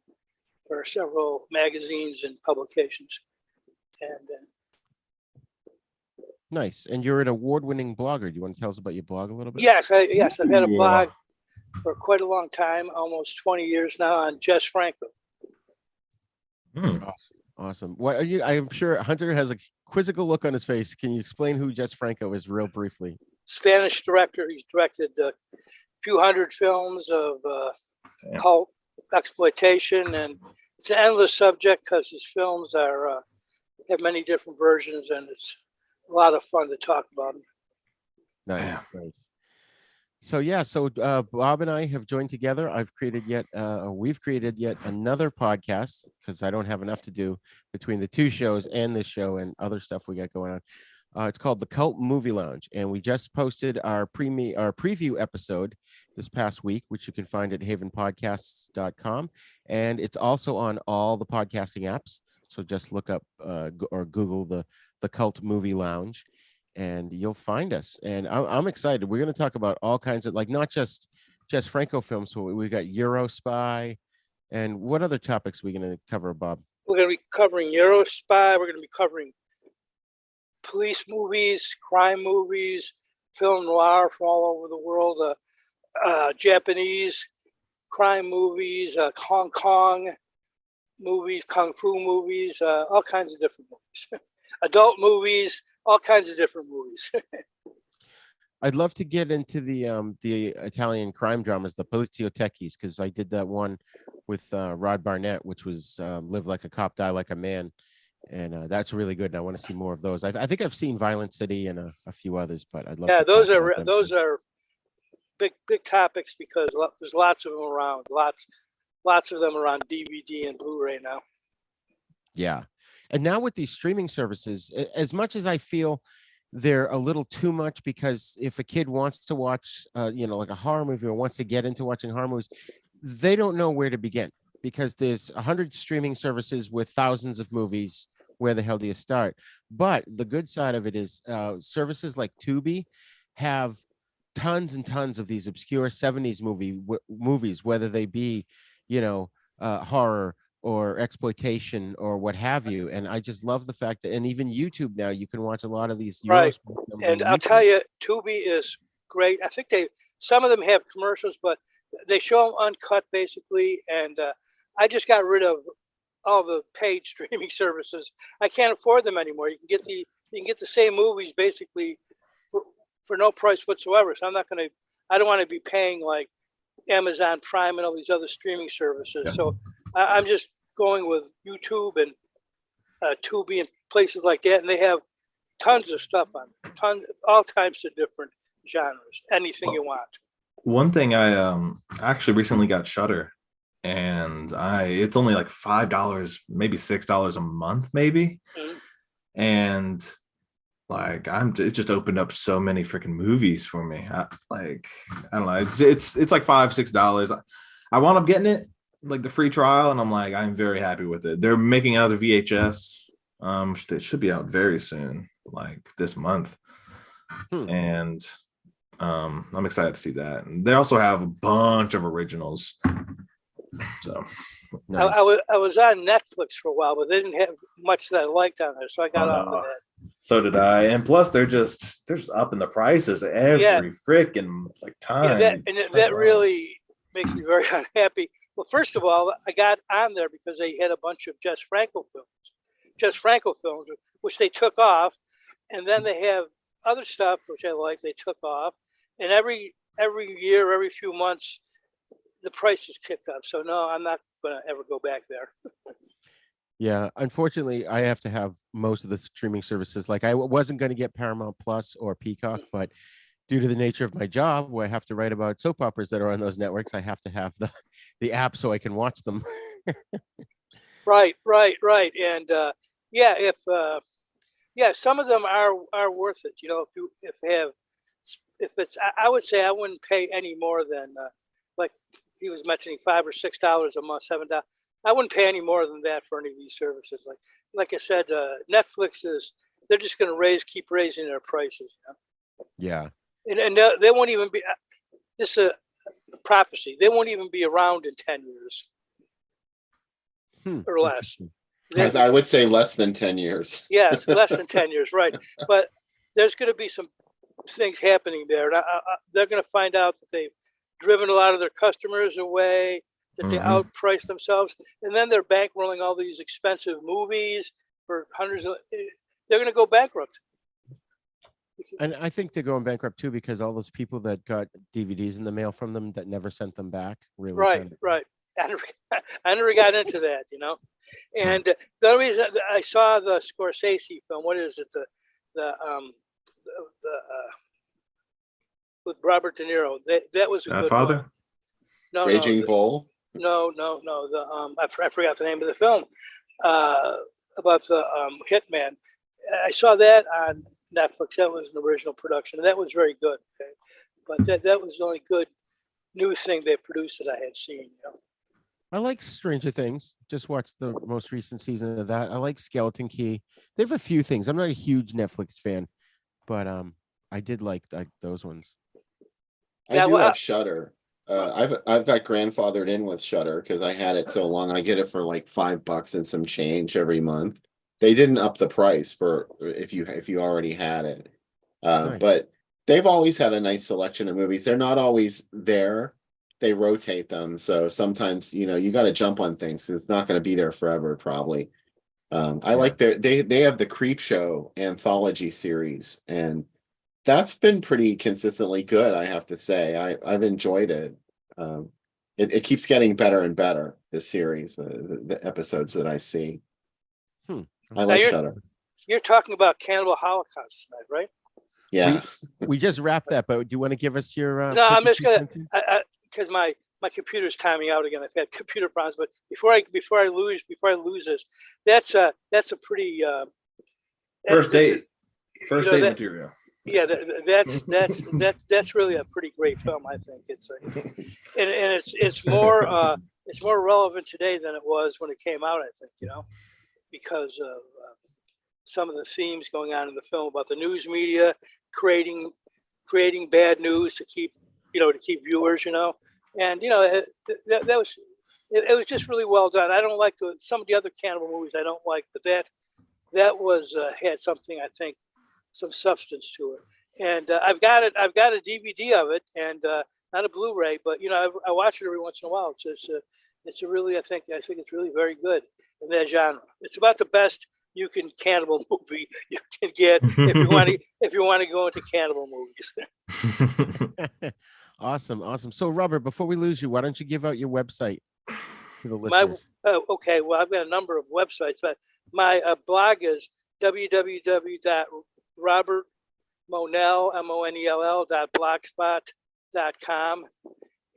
for several magazines and publications. And Nice. And you're an award-winning blogger. Do you want to tell us about your blog a little bit? yes, I've had a blog for quite a long time, almost 20 years now, on Jess Franco. Awesome. What are you? I'm sure Hunter has a quizzical look on his face. Can you explain who Jess Franco is real briefly? Spanish director. He's directed a few hundred films of cult exploitation, and it's an endless subject because his films are have many different versions, and it's a lot of fun to talk about them. Nice. So Bob and I have joined together. We've created yet another podcast because I don't have enough to do between the two shows and this show and other stuff we got going on. It's called the Cult Movie Lounge, and we just posted our preview episode this past week, which you can find at havenpodcasts.com, and it's also on all the podcasting apps. So just look up or Google the Cult Movie Lounge, and you'll find us. And I'm excited. We're going to talk about all kinds of, like, not just Franco films. So we've got Euro Spy, and what other topics are we going to cover, Bob? We're going to be covering Eurospy. We're going to be covering police movies, crime movies, film noir from all over the world, Japanese crime movies, Hong Kong movies, kung fu movies, all kinds of different movies, adult movies, all kinds of different movies. I'd love to get into the Italian crime dramas, the Poliziottecchis, because I did that one with Rod Barnett, which was Live Like a Cop, Die Like a Man. And that's really good. And I want to see more of those. I think I've seen Violent City and a few others, but I'd love Yeah, to those talk are about them those too. are big topics because there's lots of them around. Lots of them around DVD and Blu-ray now. Yeah. And now with these streaming services, as much as I feel they're a little too much, because if a kid wants to watch, like a horror movie or wants to get into watching horror movies, they don't know where to begin because there's 100 streaming services with thousands of movies. Where the hell do you start? But the good side of it is services like Tubi have tons and tons of these obscure 70s movies, whether they be, horror or exploitation or what have you. And I just love the fact that, and even YouTube now, you can watch a lot of these. Right. films And on I'll YouTube. tell you, Tubi is great. I think some of them have commercials, but they show them uncut basically. And I just got rid of all the paid streaming services. I can't afford them anymore. You can get the same movies basically for no price whatsoever. So I don't want to be paying like Amazon Prime and all these other streaming services. Yeah. So I'm just going with YouTube and Tubi and places like that. And they have tons of stuff on all types of different genres, anything you want. One thing I actually recently got Shudder, and it's only like $5, maybe $6 a month, maybe. Mhm. And like it just opened up so many freaking movies for me. I don't know, it's like $5-6. I wound up getting it like the free trial, and I'm like, I'm very happy with it. They're making another VHS. It should be out very soon, like this month. And I'm excited to see that. And they also have a bunch of originals. So Nice. I was on Netflix for a while, but they didn't have much that I liked on there, so I got off of that. So did I. And plus they're just upping the prices every freaking like time. Yeah, that really makes me very unhappy. Well, first of all, I got on there because they had a bunch of Jess Franco films, which they took off, and then they have other stuff which I like. They took off, and every year, every few months, the price is kicked up. So no, I'm not going to ever go back there. Yeah, unfortunately, I have to have most of the streaming services. Like I wasn't going to get Paramount Plus or Peacock, but due to the nature of my job, where I have to write about soap operas that are on those networks, I have to have the app so I can watch them. Right. And some of them are worth it. If it's, I would say I wouldn't pay any more than like he was mentioning $5 or $6 a month, $7. I wouldn't pay any more than that for any of these services. Like I said, Netflix they're just going to keep raising their prices. Yeah. And they won't even be, this is a prophecy. They won't even be around in 10 years or less. I would say less than 10 years. Yes, less than 10 years, right. But there's going to be some things happening there. They're going to find out that they've driven a lot of their customers away, that they outpriced themselves, and then they're bankrolling all these expensive movies for hundreds of. They're going to go bankrupt. And I think they're going bankrupt too because all those people that got DVDs in the mail from them that never sent them back. Really, Right. I never got into that, And the only reason I saw the Scorsese film, what is it? The with Robert De Niro. That was a good Father. one. No, Raging Bull. No. I forgot the name of the film about the hitman. I saw that on Netflix. That was an original production, and that was very good. Okay, but that was the only good new thing they produced that I had seen. I like Stranger Things. Just watched the most recent season of that. I like Skeleton Key. They have a few things. I'm not a huge Netflix fan, but I did like those ones. I do have Shudder. I've got grandfathered in with Shudder because I had it so long. I get it for like $5 and some change every month. They didn't up the price for if you already had it. Nice. But they've always had a nice selection of movies. They're not always there. They rotate them. So sometimes, you got to jump on things because it's not going to be there forever, probably. I like they have the Creep Show anthology series, and that's been pretty consistently good, I have to say. I've enjoyed it. It keeps getting better and better, this series, the episodes that I see. I like Shudder. You're talking about Cannibal Holocaust tonight, right? Yeah. We just wrapped that, but do you want to give us your No, I'm just gonna because my computer's timing out again. I've had computer problems, but before I lose this, that's a pretty first date material. Yeah, that's really a pretty great film. I think it's it's more relevant today than it was when it came out. I think because of some of the themes going on in the film about the news media creating bad news to keep viewers, and that was it was just really well done. I don't like some of the other cannibal movies. I don't like, but that was had something, I think, some substance to it. And I've got a DVD of it, and not a Blu-ray, but I watch it every once in a while. It's a really I think it's really very good in that genre. It's about the best you can cannibal movie you can get if you want to go into cannibal movies. Awesome. So Robert, before we lose you, why don't you give out your website to the listeners? Okay. Well, I've got a number of websites, but my blog is www.robertmonell.blogspot.com,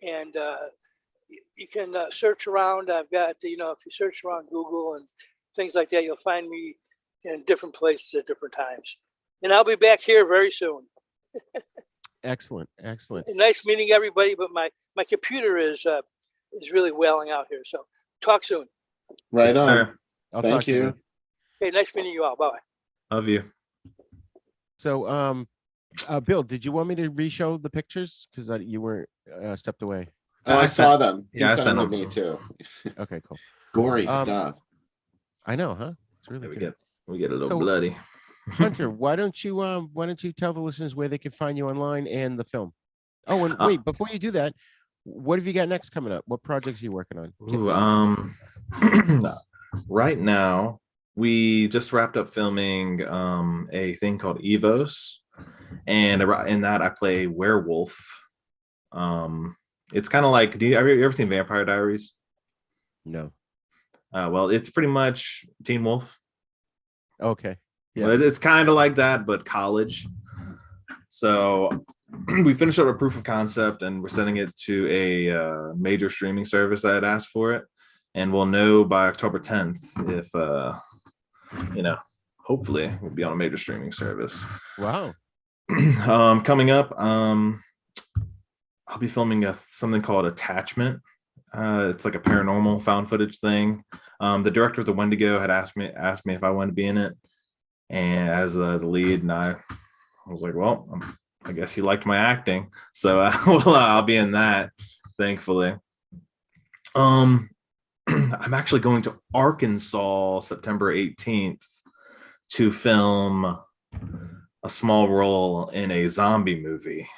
and you can search around. I've got if you search around Google and things like that, you'll find me in different places at different times. And I'll be back here very soon. Excellent. Nice meeting everybody, but my computer is really wailing out here. So talk soon. Right on. Sir. Thank you. Okay, nice meeting you all. Bye. Love you. So, Bill, did you want me to re-show the pictures because you weren't stepped away? Oh, I saw them. Yeah, I sent them them to me too. Okay, cool. Gory stuff. I know, huh? It's really good. We get a little bloody. Hunter, why don't you tell the listeners where they can find you online and the film? Oh, and wait, before you do that, what have you got next coming up? What projects are you working on? Right now we just wrapped up filming a thing called Evos, and in that I play werewolf. It's kind of like, have you ever seen Vampire Diaries? No. Well, it's pretty much Teen Wolf. Okay. Yeah. Well, it's kind of like that, but college. So we finished up a proof of concept, and we're sending it to a major streaming service that had asked for it, and we'll know by October 10th if hopefully we'll be on a major streaming service. Wow. Coming up, I'll be filming something called Attachment. It's like a paranormal found footage thing. The director of the Wendigo had asked me if I wanted to be in it, and as the lead, and I was like, well, I guess he liked my acting, so I'll be in that, thankfully. I'm actually going to Arkansas September 18th to film a small role in a zombie movie.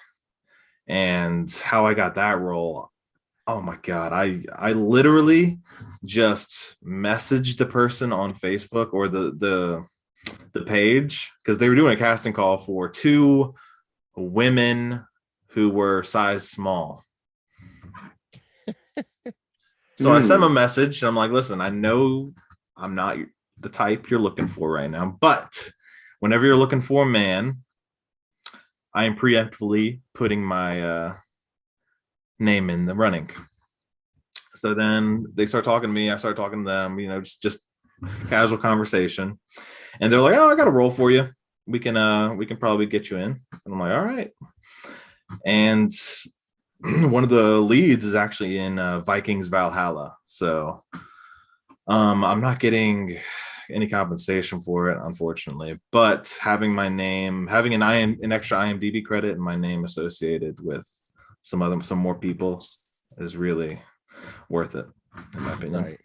And how I got that role, oh my God, I literally just messaged the person on Facebook or the page, because they were doing a casting call for 2 women who were size small. So I sent them a message, and I'm like, listen, I know I'm not the type you're looking for right now, but whenever you're looking for a man, I am preemptively putting my name in the running. So then they start talking to me. I start talking to them, just casual conversation. And they're like, oh, I got a role for you. We can probably get you in. And I'm like, all right. And one of the leads is actually in Vikings Valhalla. So I'm not getting any compensation for it, unfortunately, but having my name, having an extra IMDb credit and my name associated with some more people is really worth it, in my opinion.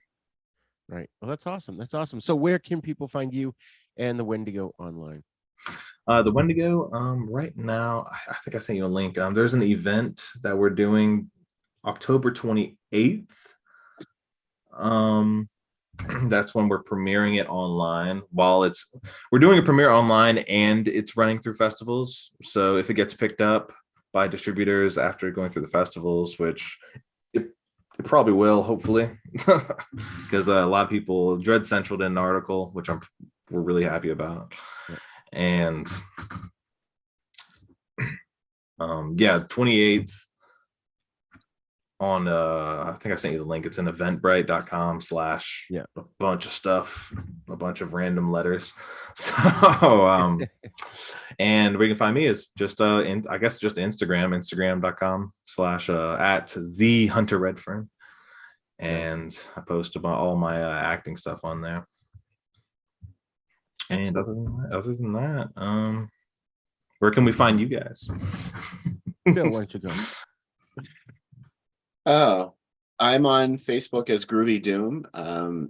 Right. Well, that's awesome. That's awesome. So where can people find you and the Wendigo online? The Wendigo, right now, I think I sent you a link. There's an event that we're doing October 28th. That's when we're premiering it online. We're doing a premiere online and it's running through festivals. So if it gets picked up by distributors after going through the festivals, which it probably will, hopefully, because a lot of people, Dread Central did an article, which we're really happy about. And 28th on I think I sent you the link. It's in eventbrite.com/ a bunch of stuff, a bunch of random letters. So and where you can find me is just I guess just instagram.com/ at the Hunter Redfern. And I post about all my acting stuff on there. And other than that, where can we find you guys? Bill, why don't you go? Oh, I'm on Facebook as Groovy Doom.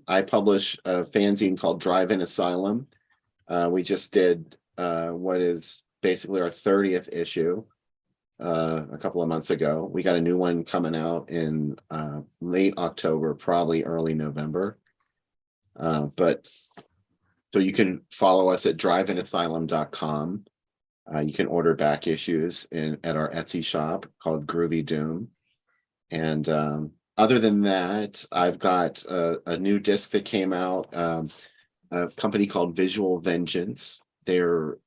I publish a fanzine called Drive-In Asylum. We just did what is basically our 30th issue a couple of months ago. We got a new one coming out in late October, probably early November. So you can follow us at driveinasylum.com. You can order back issues at our Etsy shop called Groovy Doom. And other than that, I've got a new disc that came out, a company called Visual Vengeance. They're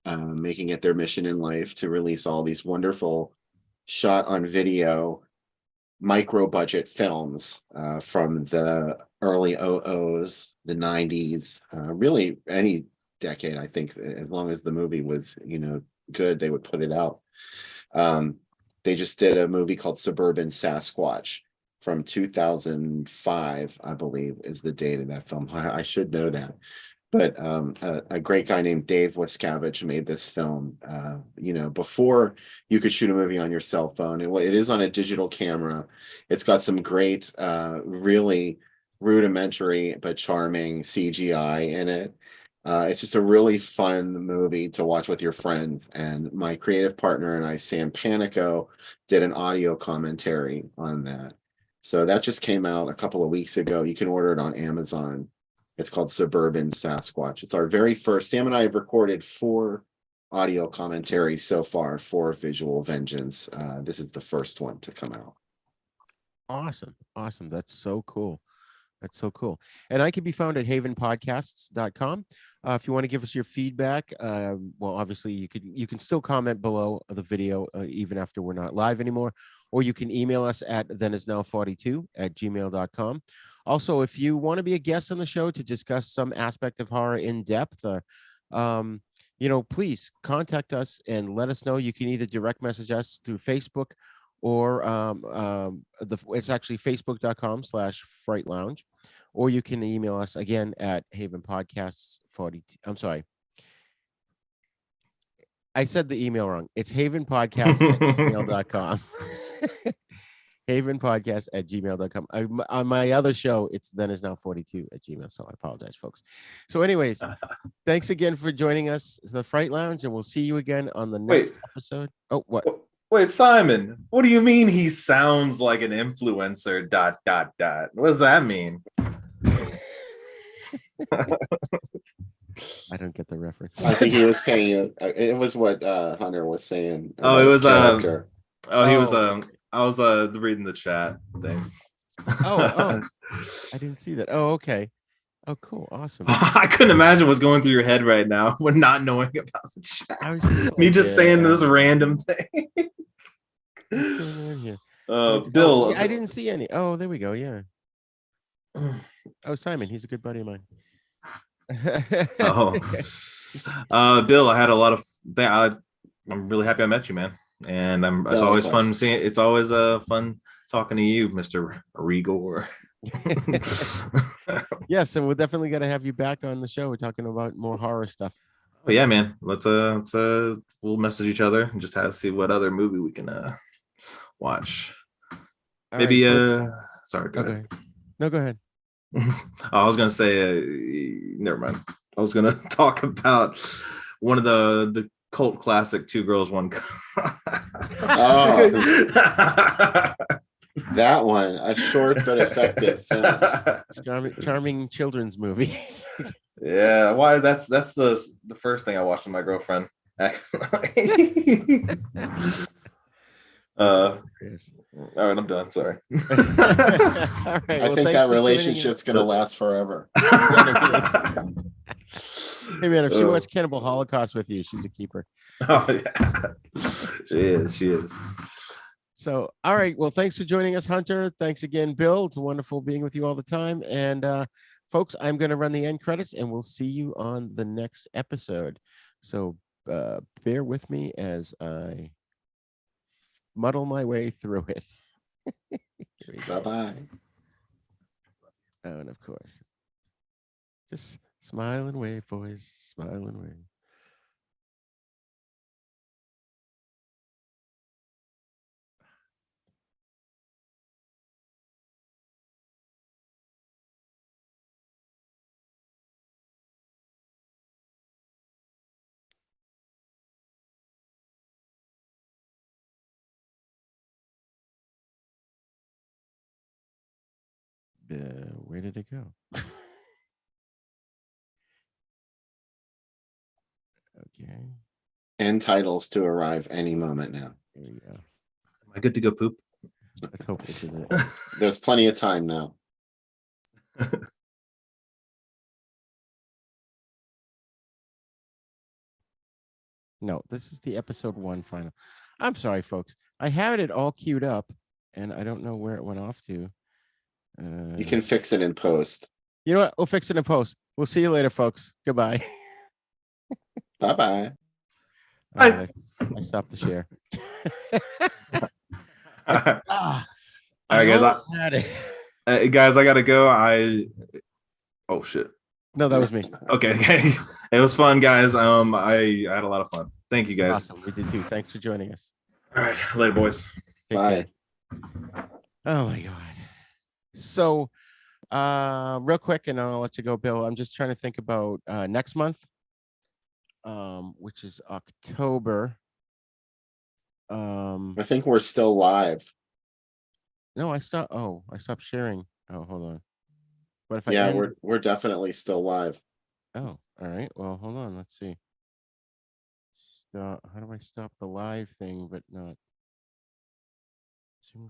making it their mission in life to release all these wonderful shot on video micro budget films from the early 00s, the 90s, really any decade. I think as long as the movie was, good, they would put it out. They just did a movie called Suburban Sasquatch from 2005, I believe, is the date of that film. I should know that. But a great guy named Dave Wascavage made this film, before you could shoot a movie on your cell phone. It is on a digital camera. It's got some great, really rudimentary but charming CGI in it. It's just a really fun movie to watch with your friend. And my creative partner and I, Sam Panico, did an audio commentary on that. So that just came out a couple of weeks ago. You can order it on Amazon. It's called Suburban Sasquatch. It's our very first. Sam and I have recorded 4 audio commentaries so far for Visual Vengeance. This is the first one to come out. Awesome. That's so cool. And I can be found at havenpodcasts.com. If you want to give us your feedback, well, obviously you can still comment below the video even after we're not live anymore, or you can email us at thenisnow42@gmail.com. Also, if you want to be a guest on the show to discuss some aspect of horror in depth, please contact us and let us know. You can either direct message us through Facebook or it's actually facebook.com/Fright Lounge, or you can email us again at Haven Podcasts 40. I'm sorry. I said the email wrong. It's havenpodcasts@gmail.com. havenpodcast@gmail.com. On my other show, it's thenisnow42@gmail. So I apologize, folks. So anyways, thanks again for joining us, the Fright Lounge, and we'll see you again on the next episode. Oh, what? Wait, Simon, what do you mean he sounds like an influencer, ... What does that mean? I don't get the reference. I think he was paying you. It was what Hunter was saying. Oh, it was character. He was I was reading the chat thing. Oh, I didn't see that. Oh, okay. Oh, cool. Awesome. I couldn't imagine what's going through your head right now when not knowing about the chat. Me just saying this random thing. What's going on here? Bill. I didn't see any. Oh, there we go. Yeah. Oh, Simon, he's a good buddy of mine. Bill, I had a lot of I'm really happy I met you, man. And it's always fun seeing. It's always fun talking to you, Mr. Rigor. Yes, and we're definitely gonna have you back on the show. We're talking about more horror stuff. Oh yeah, man. Let's we'll message each other and just see what other movie we can watch. All Maybe right, folks. sorry, go Oh, go ahead. ahead. No, go ahead. I was gonna say, never mind. I was gonna talk about one of the cult classic Two Girls One Cup. Oh, that one, a short but effective film. Charming children's movie. Yeah, why? That's the first thing I watched with my girlfriend. All right, I'm done. Sorry. All right. I think that relationship's gonna last forever. Hey man, if she watched Cannibal Holocaust with you, she's a keeper. Oh yeah, she is. So, all right. Well, thanks for joining us, Hunter. Thanks again, Bill. It's wonderful being with you all the time. And folks, I'm going to run the end credits, and we'll see you on the next episode. So bear with me as I muddle my way through it. Bye-bye. Oh, and of course, just smile and wave, boys. Smile and wave. Where did it go? Okay. End titles to arrive any moment now. There we go. Am I good to go poop? Let's hope this is it. There's plenty of time now. No, this is the episode 1 final. I'm sorry, folks. I had it all queued up, and I don't know where it went off to. You can fix it in post. You know what? We'll fix it in post. We'll see you later, folks. Goodbye. Bye-bye. All right, I stopped the share. All I right, guys. almost had it. Guys, I gotta go. Oh shit. No, that was me. Okay. It was fun, guys. I had a lot of fun. Thank you, guys. Awesome. We did too. Thanks for joining us. All right, later, boys. Take Bye. care. Oh my God. So real quick, and I'll let you go, Bill. I'm just trying to think about next month, which is October. I think we're still live. No, I stopped. Oh, I stopped sharing. Oh, hold on. What if I Yeah, end? we're definitely still live. Oh, all right. Well, hold on. Let's see. Stop. How do I stop the live thing but not Zoom